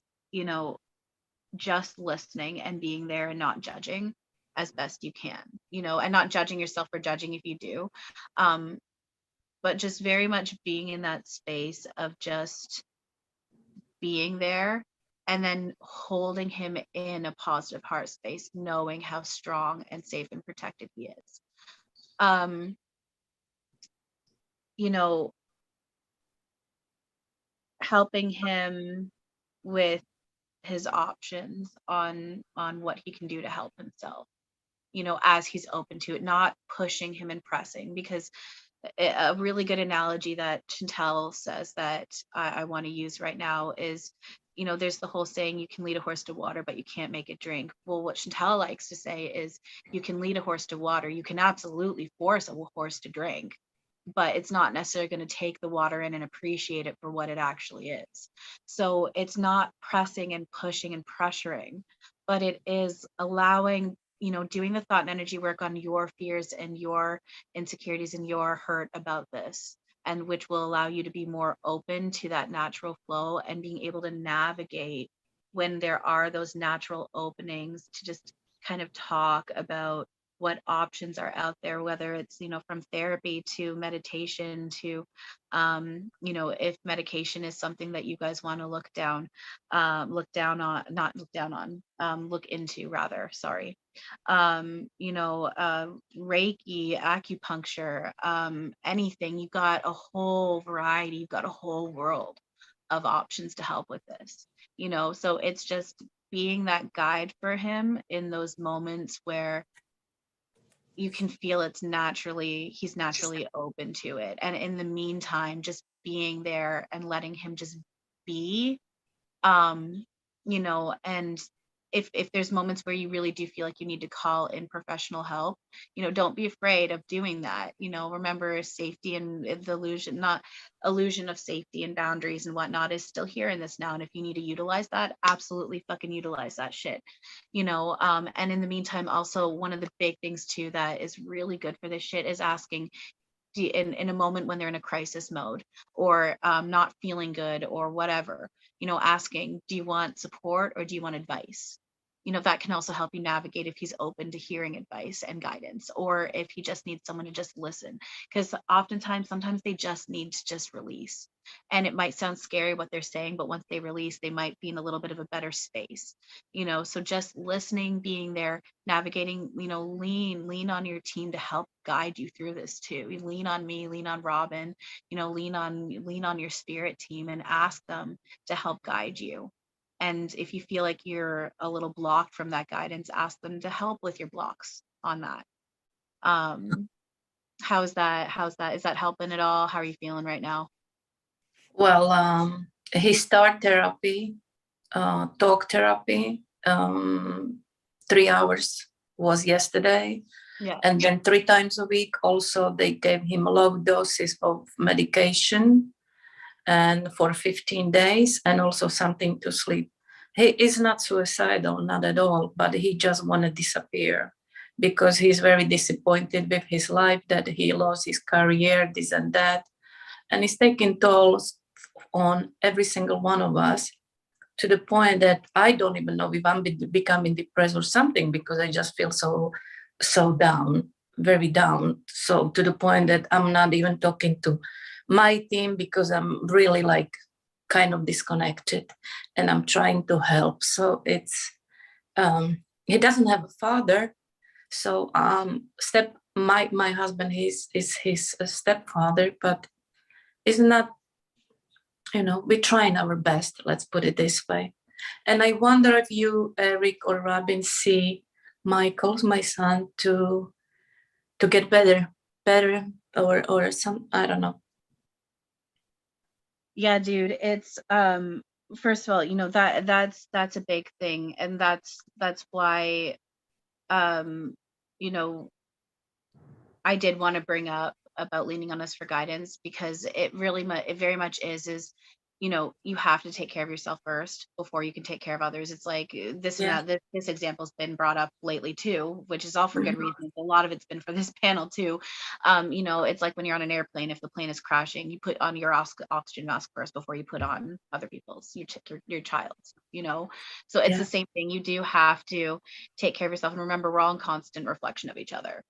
just listening and being there and not judging as best you can, and not judging yourself for judging if you do, but just very much being in that space of just being there, and then holding him in a positive heart space, knowing how strong and safe and protected he is. Helping him with his options on what he can do to help himself, as he's open to it, not pushing him and pressing. Because a really good analogy that Chantal says that I want to use right now is, there's the whole saying, you can lead a horse to water, but you can't make it drink. Well, what Chantal likes to say is, you can lead a horse to water. You can absolutely force a horse to drink, but it's not necessarily going to take the water in and appreciate it for what it actually is. So it's not pressing and pushing and pressuring, but it is allowing, doing the thought and energy work on your fears and your insecurities and your hurt about this, and which will allow you to be more open to that natural flow and being able to navigate when there are those natural openings to just kind of talk about what options are out there, whether it's, from therapy to meditation to, if medication is something that you guys want to look into rather, sorry. Reiki, acupuncture, anything. You've got a whole variety, you've got a whole world of options to help with this, so it's just being that guide for him in those moments where you can feel he's naturally open to it. And in the meantime, just being there and letting him just be, you know, and if there's moments where you really do feel like you need to call in professional help, you know, don't be afraid of doing that. You know, remember, safety and the illusion of safety and boundaries and whatnot is still here in this now. And if you need to utilize that, absolutely fucking utilize that shit, you know. And in the meantime, also, one of the big things too that is really good for this shit is asking, in a moment when they're in a crisis mode, or not feeling good or whatever, you know, asking, do you want support or do you want advice? You know, that can also help you navigate if he's open to hearing advice and guidance, or if he just needs someone to just listen. Because sometimes they just need to just release. And it might sound scary what they're saying, but once they release, they might be in a little bit of a better space, you know. So just listening, being there, navigating, you know, lean on your team to help guide you through this too. You lean on me, lean on Robin, you know, lean on your spirit team and ask them to help guide you. And if you feel like you're a little blocked from that guidance, ask them to help with your blocks on that. How's that? Is that helping at all? How are you feeling right now? Well, he start therapy, talk therapy. 3 hours was yesterday. Yeah. And then 3 times a week also they gave him low doses of medication, and for 15 days, and also something to sleep. He is not suicidal, not at all, but he just want to disappear because he's very disappointed with his life, that he lost his career, this and that. And he's taking tolls on every single one of us, to the point that I don't even know if I'm becoming depressed or something, because I just feel so down, very down. So to the point that I'm not even talking to my team, because I'm really like kind of disconnected, and I'm trying to help. So it's he doesn't have a father. So my husband is his stepfather, but it's not, you know, we're trying our best, let's put it this way. And I wonder if you, Erik or Robin, see Michael, my son, to get better, or some, I don't know. Yeah, dude, it's first of all, you know, that's a big thing, and that's why you know, I did want to bring up about leaning on us for guidance, because it very much is, you know, you have to take care of yourself first before you can take care of others. It's like this Yeah. and that. This example's been brought up lately too, which is all for good reasons. A lot of it's been for this panel too. You know, it's like when you're on an airplane, if the plane is crashing, you put on your oxygen mask first before you put on other people's, your child's, you know. So it's the same thing. You do have to take care of yourself, and remember, we're all in constant reflection of each other.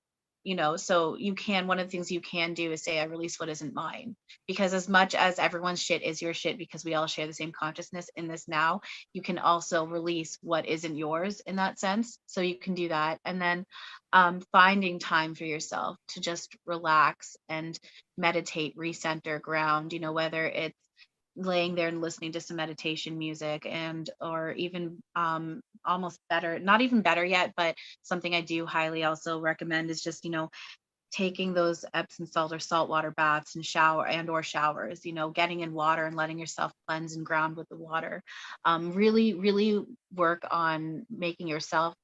You know, so one of the things you can do is say, I release what isn't mine. Because as much as everyone's shit is your shit, because we all share the same consciousness in this now, you can also release what isn't yours in that sense. So you can do that. And then finding time for yourself to just relax and meditate, recenter, ground, you know, whether it's laying there and listening to some meditation music, and or even almost better, not even better yet, but something I do highly also recommend is just, you know, taking those Epsom salt or saltwater baths and showers, you know, getting in water and letting yourself cleanse and ground with the water. Really work on making yourself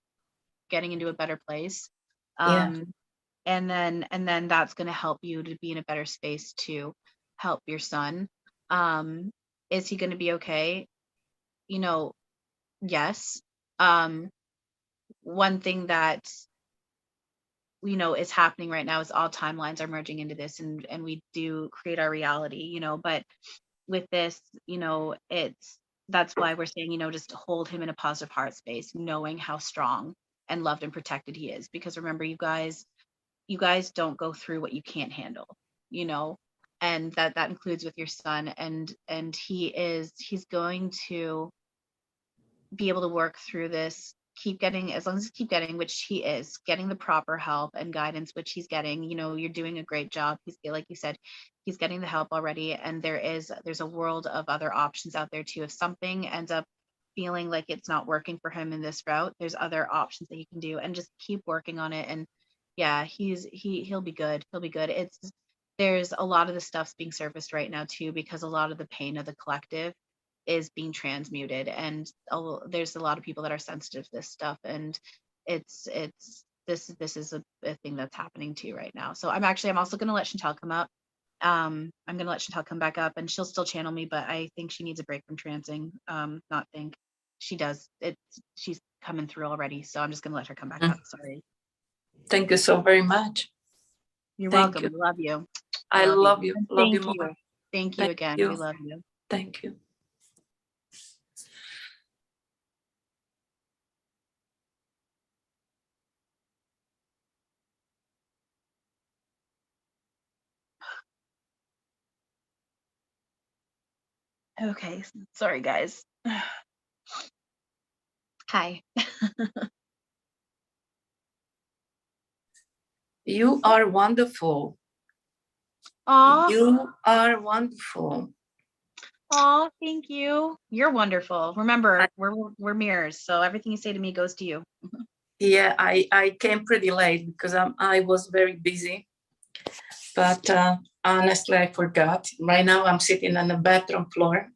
getting into a better place. And then that's going to help you to be in a better space to help your son. Is he going to be okay? You know, yes. One thing that, you know, is happening right now is all timelines are merging into this, and we do create our reality, you know. But with this, you know, that's why we're saying, you know, just hold him in a positive heart space, knowing how strong and loved and protected he is. Because remember, you guys don't go through what you can't handle, you know. And that includes with your son, and he's going to be able to work through this, as long as you keep getting, which he is getting, the proper help and guidance, which he's getting. You know, you're doing a great job. He's, like you said, he's getting the help already, and there's a world of other options out there too. If something ends up feeling like it's not working for him in this route, there's other options that you can do, and just keep working on it. And Yeah, he'll be good. He'll be good. There's a lot of the stuff's being surfaced right now too, because a lot of the pain of the collective is being transmuted, and there's a lot of people that are sensitive to this stuff, and this is a thing that's happening too right now. So I'm also going to let Chantal come up. I'm going to let Chantal come back up, and she'll still channel me, but I think she needs a break from trancing. Not think she does it. She's coming through already, so I'm just going to let her come back up. Sorry. Thank you so very much. You're Thank welcome. you. We love you. I love you. And Love you thank more. Thank you again. We love you. Thank you. Okay. Sorry, guys. Hi. You are wonderful. Aw. You are wonderful. Aw, thank you. You're wonderful. Remember, we're mirrors, so everything you say to me goes to you. Yeah, I came pretty late because I was very busy, but honestly, I forgot. Right now, I'm sitting on the bathroom floor.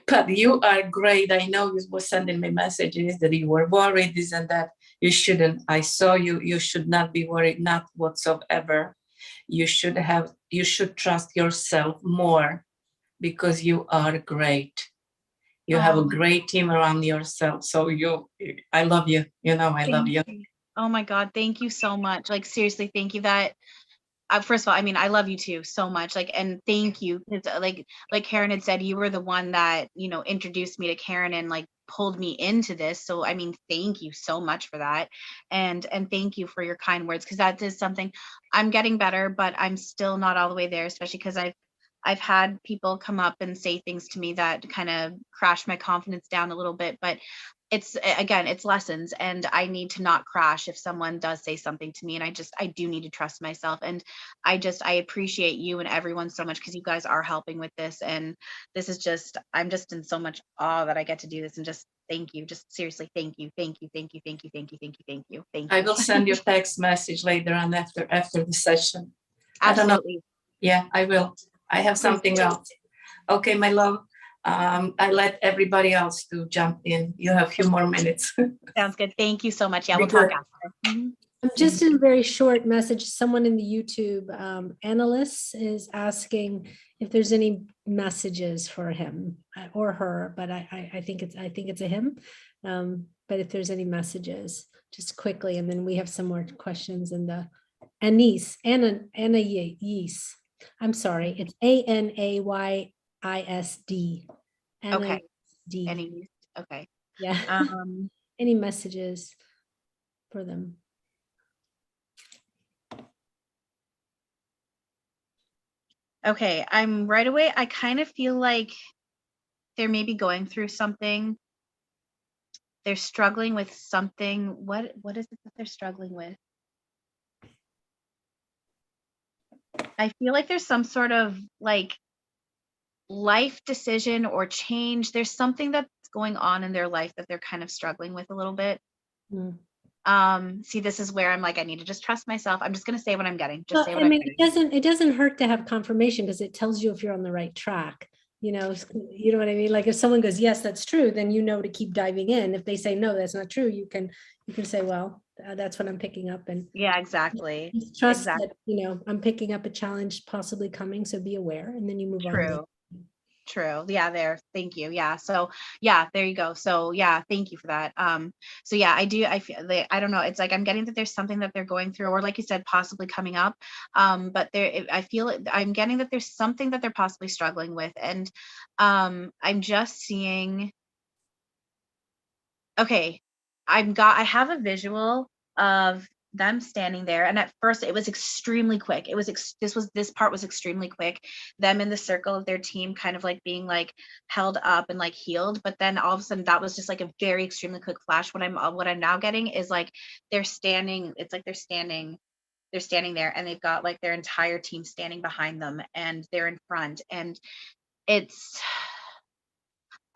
But you are great. I know you were sending me messages that you were worried, this and that. You shouldn't. I saw you. You should not be worried, not whatsoever. You should trust yourself more, because you are great. You have a great team around yourself. So I love you. You know, I love you. Oh my God. Thank you so much. Like, seriously, thank you. That first of all, I mean, I love you too so much. Like, and thank you. It's like Karen had said, you were the one that, introduced me to Karen and like pulled me into this. So, I mean, thank you so much for that. And thank you for your kind words. Cause that is something I'm getting better, but I'm still not all the way there, especially because I've had people come up and say things to me that kind of crash my confidence down a little bit, but it's lessons, and I need to not crash if someone does say something to me. And I do need to trust myself. And I appreciate you and everyone so much, because you guys are helping with this. And this is I'm just in so much awe that I get to do this, and just thank you. Just seriously, thank you. Thank you. Thank you. Thank you. Thank you. Thank you. Thank you. Thank you. I will send you a text message later on after the session. Absolutely. I don't know. Yeah, I will. I have something else. Okay, my love. I let everybody else to jump in. You have a few more minutes. Sounds good. Thank you so much. Yeah, we'll talk after. Just in a very short message, someone in the YouTube analyst is asking if there's any messages for him or her, but I think it's a him. But if there's any messages, just quickly, and then we have some more questions in the Anna Yeast. I'm sorry, it's ANAYISD. Okay. D. Okay. Yeah. Any messages for them? Okay, I'm right away. I kind of feel like they're maybe going through something. They're struggling with something. What is it that they're struggling with? I feel like there's some sort of like life decision or change. There's something that's going on in their life that they're kind of struggling with a little bit. See, this is where I'm like, I need to just trust myself. I'm just going to say what I'm getting. Just say what I'm getting. It doesn't hurt to have confirmation, because it tells you if you're on the right track. You know what I mean? Like if someone goes, yes, that's true, then you know to keep diving in. If they say, no, that's not true, you can say, well, that's what I'm picking up. And yeah, exactly. Trust that, I'm picking up a challenge possibly coming. So be aware, and then you move on. True. Yeah, thank you. Yeah. So yeah, there you go. So yeah, thank you for that. So yeah, I feel I don't know. It's like, I'm getting that there's something that they're going through, or like you said, possibly coming up. But I feel I'm getting that there's something that they're possibly struggling with. And I'm just seeing, okay, I have a visual of them standing there, and at first it was extremely quick. This part was extremely quick, them in the circle of their team kind of like being like held up and like healed, but then all of a sudden that was just like a very extremely quick flash. What I'm now getting is like they're standing, it's like they're standing there, and they've got like their entire team standing behind them, and they're in front, and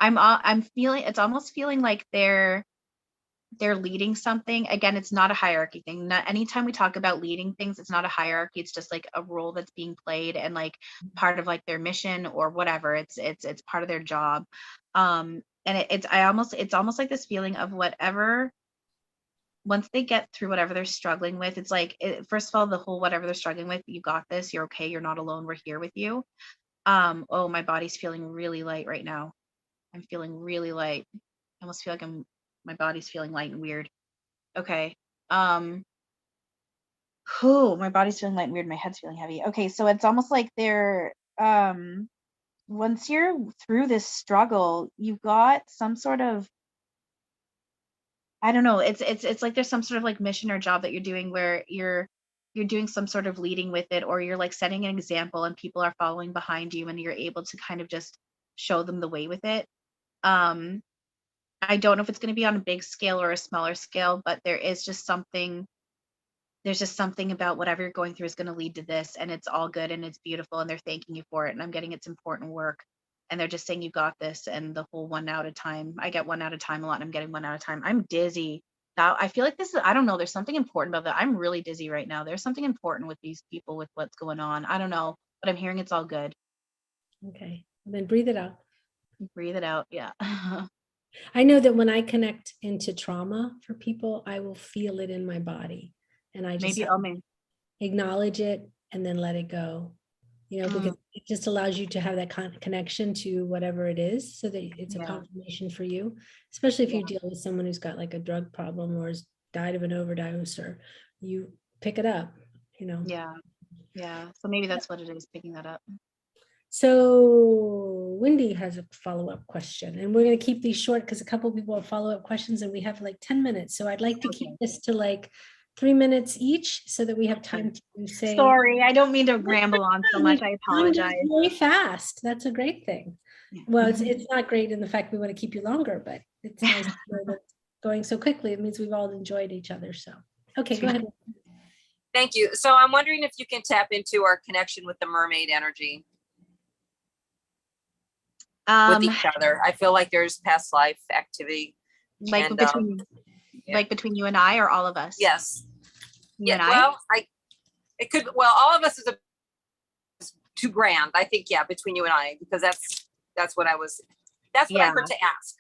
I'm feeling, it's almost feeling like they're leading something. Again, it's not a hierarchy thing. Not anytime we talk about leading things, it's not a hierarchy. It's just like a role that's being played and like part of like their mission or whatever. It's part of their job. And it's almost like this feeling of whatever, once they get through whatever they're struggling with, it's like, first of all, the whole whatever they're struggling with, you got this, you're okay, you're not alone, we're here with you. Oh, my body's feeling really light right now. I'm feeling really light. I almost feel like my body's feeling light and weird. Okay. My body's feeling light and weird. My head's feeling heavy. Okay. So it's almost like they're, once you're through this struggle, you've got some sort of, I don't know. It's like there's some sort of like mission or job that you're doing where you're doing some sort of leading with it, or you're like setting an example and people are following behind you and you're able to kind of just show them the way with it. I don't know if it's going to be on a big scale or a smaller scale, but there's just something about whatever you're going through is going to lead to this, and it's all good and it's beautiful, and they're thanking you for it. And I'm getting it's important work, and they're just saying you got this, and the whole 1 out of time. I get 1 out of time a lot, and I'm getting 1 out of time. I'm dizzy. Now I feel like this is, I don't know, there's something important about that. I'm really dizzy right now. There's something important with these people, with what's going on. I don't know, but I'm hearing it's all good. Okay, then breathe it out. Breathe it out. Yeah. I know that when I connect into trauma for people, I will feel it in my body, and I just acknowledge it and then let it go, because it just allows you to have that connection to whatever it is, so that it's a confirmation for you, especially if you deal with someone who's got like a drug problem or has died of an overdose, or you pick it up, Yeah. So maybe that's what it is, picking that up. So Wendy has a follow-up question, and we're going to keep these short because a couple of people have follow-up questions and we have like 10 minutes. So I'd like to keep this to like 3 minutes each so that we have time to say. Sorry, I don't mean to ramble on so much. I apologize. Very fast. That's a great thing. Well, it's not great in the fact we want to keep you longer, but it's nice to know that going so quickly. It means we've all enjoyed each other. So, okay, go ahead. Thank you. So I'm wondering if you can tap into our connection with the mermaid energy. With each other. I feel like there's past life activity. Like between you and I, or all of us? Yes. You and well, all of us is too grand. I think, between you and I, because that's what I heard to ask.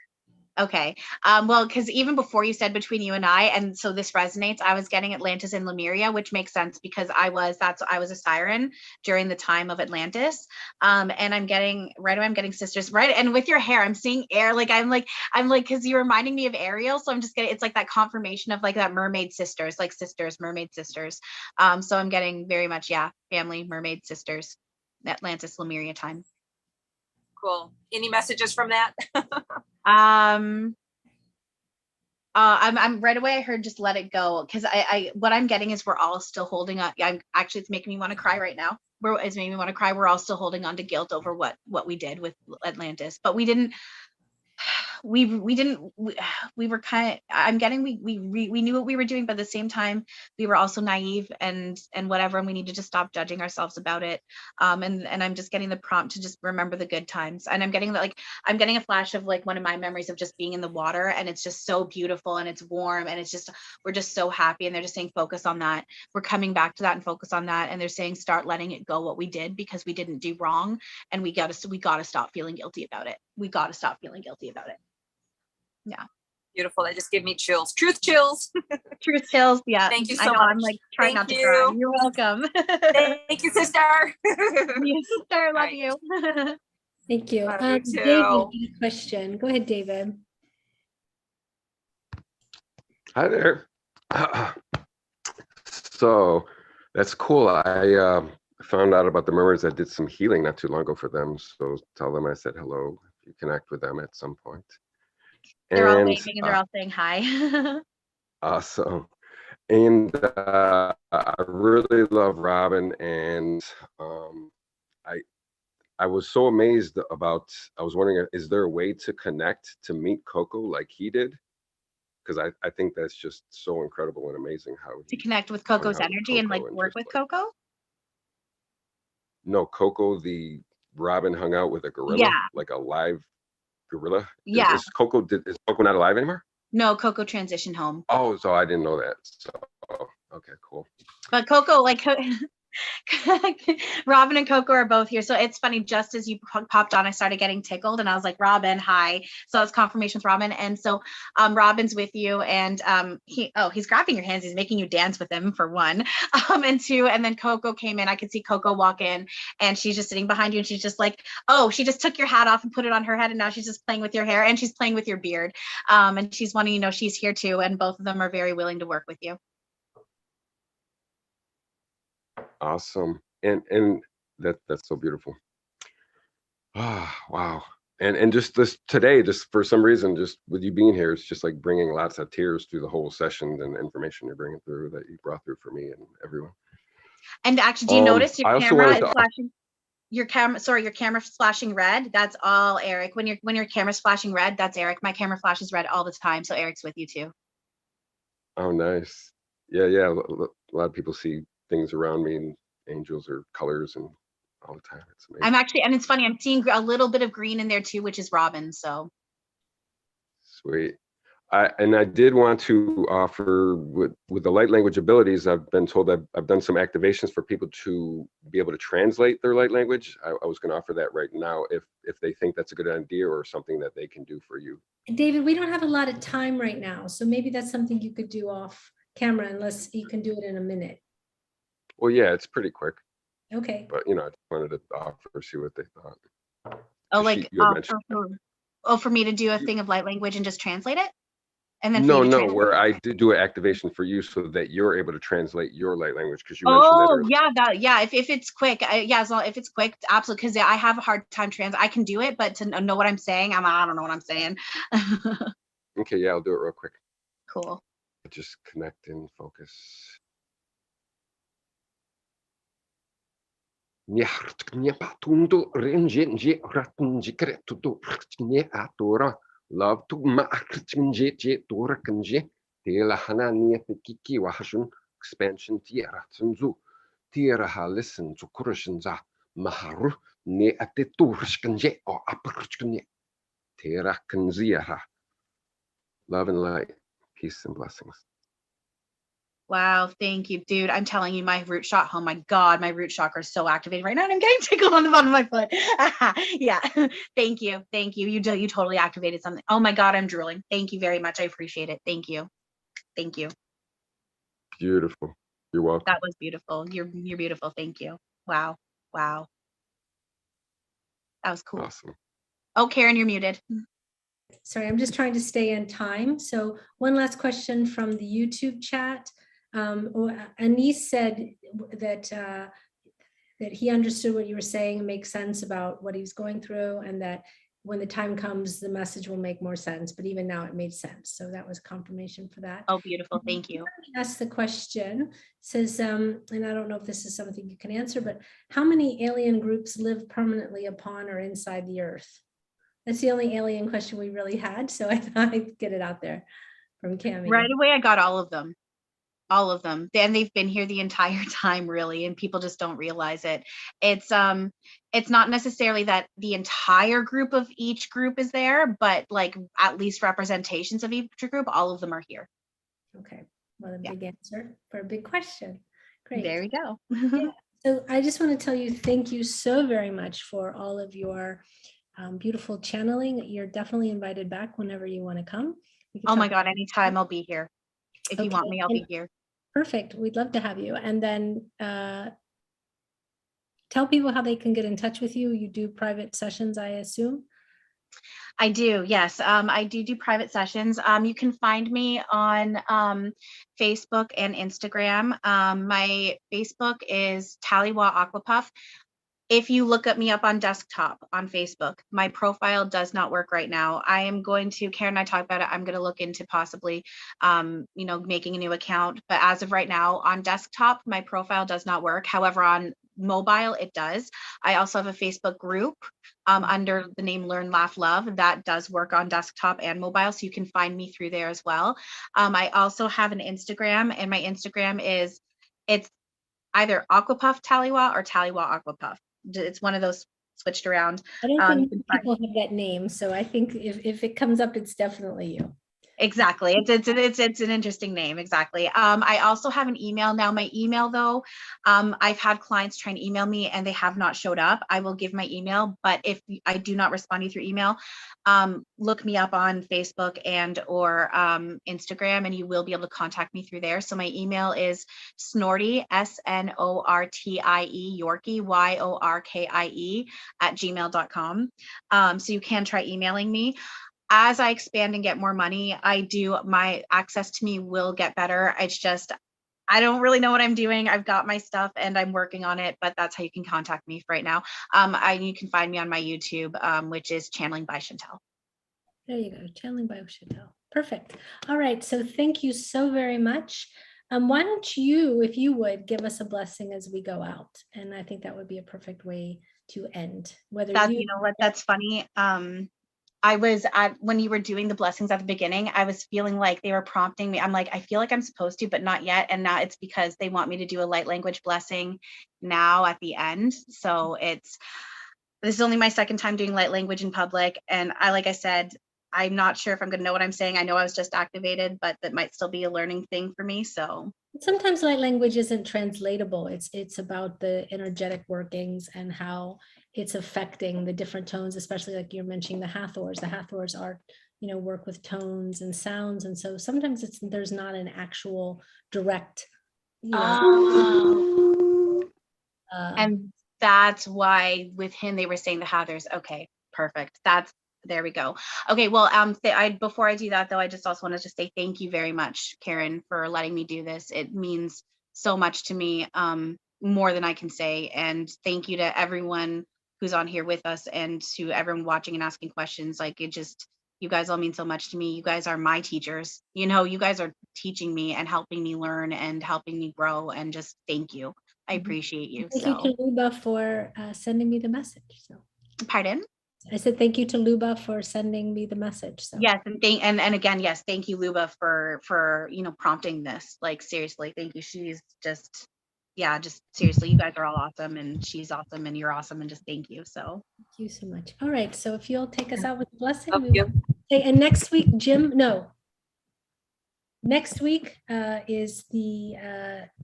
Okay. Well, because even before you said between you and I, and so this resonates, I was getting Atlantis and Lemuria, which makes sense because I was a siren during the time of Atlantis. And I'm getting sisters, right? And with your hair, I'm seeing air. I'm like, because you're reminding me of Ariel. So I'm just getting, it's like that confirmation of like that mermaid sisters, like sisters, mermaid sisters. So I'm getting very much, family, mermaid sisters, Atlantis, Lemuria time. Cool. Any messages from that? I'm right away. I heard just let it go, because I what I'm getting is we're all still holding on. It's making me want to cry right now. It's making me want to cry. We're all still holding on to guilt over what we did with Atlantis, but we didn't. We were kind of, I'm getting, we knew what we were doing, but at the same time we were also naive and whatever, and we needed to stop judging ourselves about it. And I'm just getting the prompt to just remember the good times. And I'm getting a flash of like one of my memories of just being in the water, and it's just so beautiful and it's warm, and we're just so happy. And they're just saying focus on that. We're coming back to that and focus on that. And they're saying start letting it go, what we did, because we didn't do wrong, and we gotta stop feeling guilty about it. We gotta stop feeling guilty about it. Yeah. Beautiful. That just gave me chills. Truth chills. Truth chills. Yeah. Thank you so much. I'm like trying not to cry. You're welcome. Thank you, sister. You sister. Love you. Thank you. Love you David, question. Go ahead, David. Hi there. So that's cool. I found out about the mermaids. I did some healing not too long ago for them. So tell them I said hello. If you connect with them at some point. They're all waving and they're all saying hi. Awesome. And I really love Robin, and I was so amazed about, I was wondering, is there a way to connect to meet Coco like he did? Because I think that's just so incredible and amazing how to connect with Coco's energy and like work with Coco? No, Coco, the Robin hung out with a gorilla, like a live gorilla. Yeah. Is Coco not alive anymore? No, Coco transitioned home. Oh, so I didn't know that. So, okay, cool. But Coco, like Robin and Coco are both here. So it's funny, just as you popped on, I started getting tickled and I was like, Robin, hi. So it's confirmation with Robin. And so Robin's with you and he's grabbing your hands. He's making you dance with him for one. And two, and then Coco came in. I could see Coco walk in and she's just sitting behind you and she's just like, oh, she just took your hat off and put it on her head. And now she's just playing with your hair and she's playing with your beard. And she's wanting to know she's here too. And both of them are very willing to work with you. Awesome. And that's so beautiful. Ah, wow. And just this today, just for some reason, just with you being here, it's just like bringing lots of tears through the whole session and the information you're bringing through that you brought through for me and everyone. And actually, do you notice your camera is flashing? Your camera's flashing red. That's all Erik. When your camera's flashing red, that's Erik. My camera flashes red all the time, so Erik's with you too. Oh, nice. Yeah. A lot of people see things around me and angels or colors and all the time. It's amazing. I'm actually, and it's funny, I'm seeing a little bit of green in there too, which is Robin. So sweet. I did want to offer with the light language abilities, I've been told that I've done some activations for people to be able to translate their light language. I was going to offer that right now if they think that's a good idea or something that they can do for you. David, we don't have a lot of time right now, so maybe that's something you could do off camera unless you can do it in a minute. Well, yeah, it's pretty quick. Okay. But, I just wanted to offer, see what they thought. Oh, for me to do a thing of light language and just translate it? And then No, where I did do an activation for you so that you're able to translate your light language because you mentioned that earlier. Yeah, if it's quick, if it's quick, absolutely, because I have a hard time I can do it, but to know what I'm saying, I don't know what I'm saying. Okay, yeah, I'll do it real quick. Cool. Just connect and focus. Love to ma tela hana kiki wahashun expansion tierra tsunzu tierra ha listen to kurushinza maharu ne ateturshkanje or uppershkanje tera kanziaha. Love and light, peace and blessings. Wow, thank you, dude. I'm telling you, my root chakra, oh my God, my root chakra is so activated right now and I'm getting tickled on the bottom of my foot. Yeah, thank you. You totally activated something. Oh my God, I'm drooling. Thank you very much. I appreciate it. Thank you. Beautiful. You're welcome. That was beautiful. You're beautiful. Thank you. Wow. That was cool. Awesome. Oh, Karen, you're muted. Sorry, I'm just trying to stay in time. So one last question from the YouTube chat. Anis said that he understood what you were saying and makes sense about what he was going through, and that when the time comes, the message will make more sense. But even now, it made sense. So that was confirmation for that. Oh, beautiful. Thank you. Ask the question. Says, and I don't know if this is something you can answer, but how many alien groups live permanently upon or inside the Earth? That's the only alien question we really had. So I thought I'd get it out there from Cami. Right away, I got all of them. And they've been here the entire time, really, and people just don't realize it. It's not necessarily that the entire group of each group is there, but like at least representations of each group, all of them are here. Okay, well, a big answer for a big question. Great. There we go. Yeah. So I just want to tell you, thank you so very much for all of your beautiful channeling. You're definitely invited back whenever you want to come. Oh my God, anytime, I'll be here. If you want me, I'll be here. Perfect. We'd love to have you. And then tell people how they can get in touch with you. You do private sessions, I assume? I do, yes. I do private sessions. You can find me on Facebook and Instagram. My Facebook is Tallywa Aquapuff. If you look at me up on desktop on Facebook, my profile does not work right now. I am going to, Karen and I talked about it, I'm going to look into possibly, making a new account. But as of right now, on desktop, my profile does not work. However, on mobile, it does. I also have a Facebook group under the name Learn, Laugh, Love. That does work on desktop and mobile, so you can find me through there as well. I also have an Instagram, and my Instagram it's either Aquapuff TallyWa or TallyWa Aquapuff. It's one of those switched around. I don't think people have that name, so I think if it comes up, it's definitely you. Exactly. It's an interesting name. Exactly. I also have an email now. My email though, I've had clients try and email me and they have not showed up. I will give my email, but if I do not respond to you through email, look me up on Facebook and or Instagram, and you will be able to contact me through there. So my email is Snortie, SNORTIE, Yorkie, YORKIE @gmail.com. So you can try emailing me. As I expand and get more money, my access to me will get better. It's just, I don't really know what I'm doing. I've got my stuff and I'm working on it, but that's how you can contact me right now. You can find me on my YouTube, which is Channeling by Chantal. There you go, Channeling by Chantal. Perfect. All right, so thank you so very much. Why don't you, if you would, give us a blessing as we go out? And I think that would be a perfect way to end. You know what, that's funny. When you were doing the blessings at the beginning, I was feeling like they were prompting me. I'm like, I feel like I'm supposed to, but not yet. And now it's because they want me to do a light language blessing now at the end. So this is only my second time doing light language in public. And like I said, I'm not sure if I'm going to know what I'm saying. I know I was just activated, but that might still be a learning thing for me. So sometimes light language isn't translatable. It's about the energetic workings and how it's affecting the different tones, especially like you're mentioning the Hathors. The Hathors are, work with tones and sounds. And so sometimes there's not an actual direct, and that's why with him, they were saying the Hathors. Okay, perfect. There we go. Okay, well, before I do that though, I just also wanted to say thank you very much, Karen, for letting me do this. It means so much to me, more than I can say. And thank you to everyone who's on here with us and to everyone watching and asking questions. Like you guys all mean so much to me. You guys are my teachers. You guys are teaching me and helping me learn and helping me grow, and just thank you. I appreciate you. Thank you to Luba for sending me the message. So, pardon? I said thank you to Luba for sending me the message. So. Yes, and again, yes, thank you, Luba, for prompting this. Like seriously, thank you. She's just seriously, you guys are all awesome, and she's awesome, and you're awesome, and just thank you. So thank you so much. All right, so if you'll take us out with a blessing. And next week, next week is the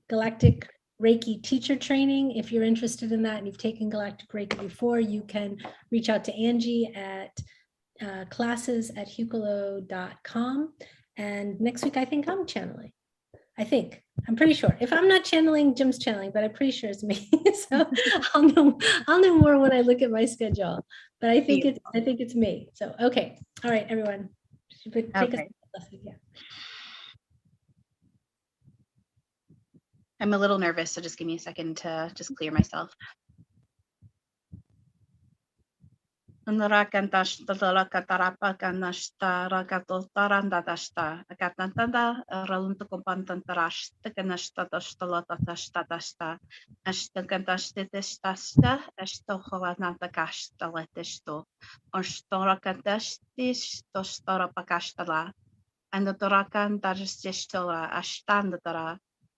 Galactic Reiki teacher training. If you're interested in that and you've taken Galactic Reiki before, you can reach out to Angie at classes@hucolo.com. And next week, I think I'm channeling. I'm pretty sure. If I'm not channeling, Jim's channeling, but I'm pretty sure it's me. So I'll know more when I look at my schedule. But I think it's me. So okay. All right, everyone. Take us. Yeah. I'm a little nervous, so just give me a second to just clear myself.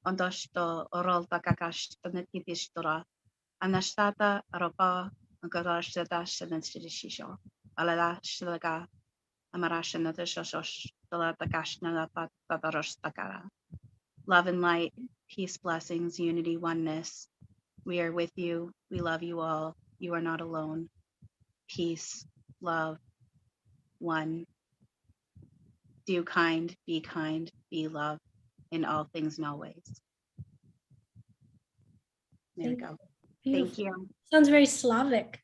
Ondosto orolta kakashta netidistora. Anastata ropa garashada shanashisho. Alada shilaga amarashana shosh takashna patarostakara. Love and light, peace, blessings, unity, oneness. We are with you. We love you all. You are not alone. Peace, love, one. Do kind, be love. In all things and always. There we go. Beautiful. Thank you. Sounds very Slavic.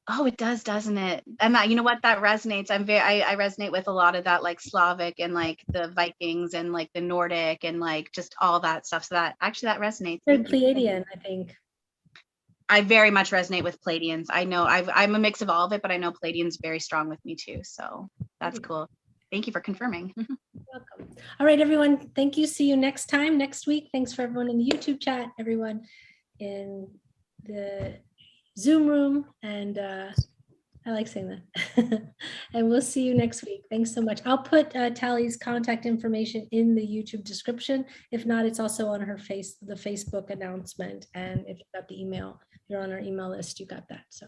Oh, it does, doesn't it? And that, you know what, that resonates. I resonate with a lot of that, like Slavic and like the Vikings and like the Nordic and like just all that stuff. So that resonates. Very Pleiadian, I think. I very much resonate with Pleiadians. I know I'm a mix of all of it, but I know Pleiadians very strong with me too. So that's cool. Thank you for confirming. Welcome. All right, everyone. Thank you. See you next time, next week. Thanks for everyone in the YouTube chat, everyone in the Zoom room. And I like saying that. And we'll see you next week. Thanks so much. I'll put Tally's contact information in the YouTube description. If not, it's also on the Facebook announcement. And if you got the email, you're on our email list, you got that. So,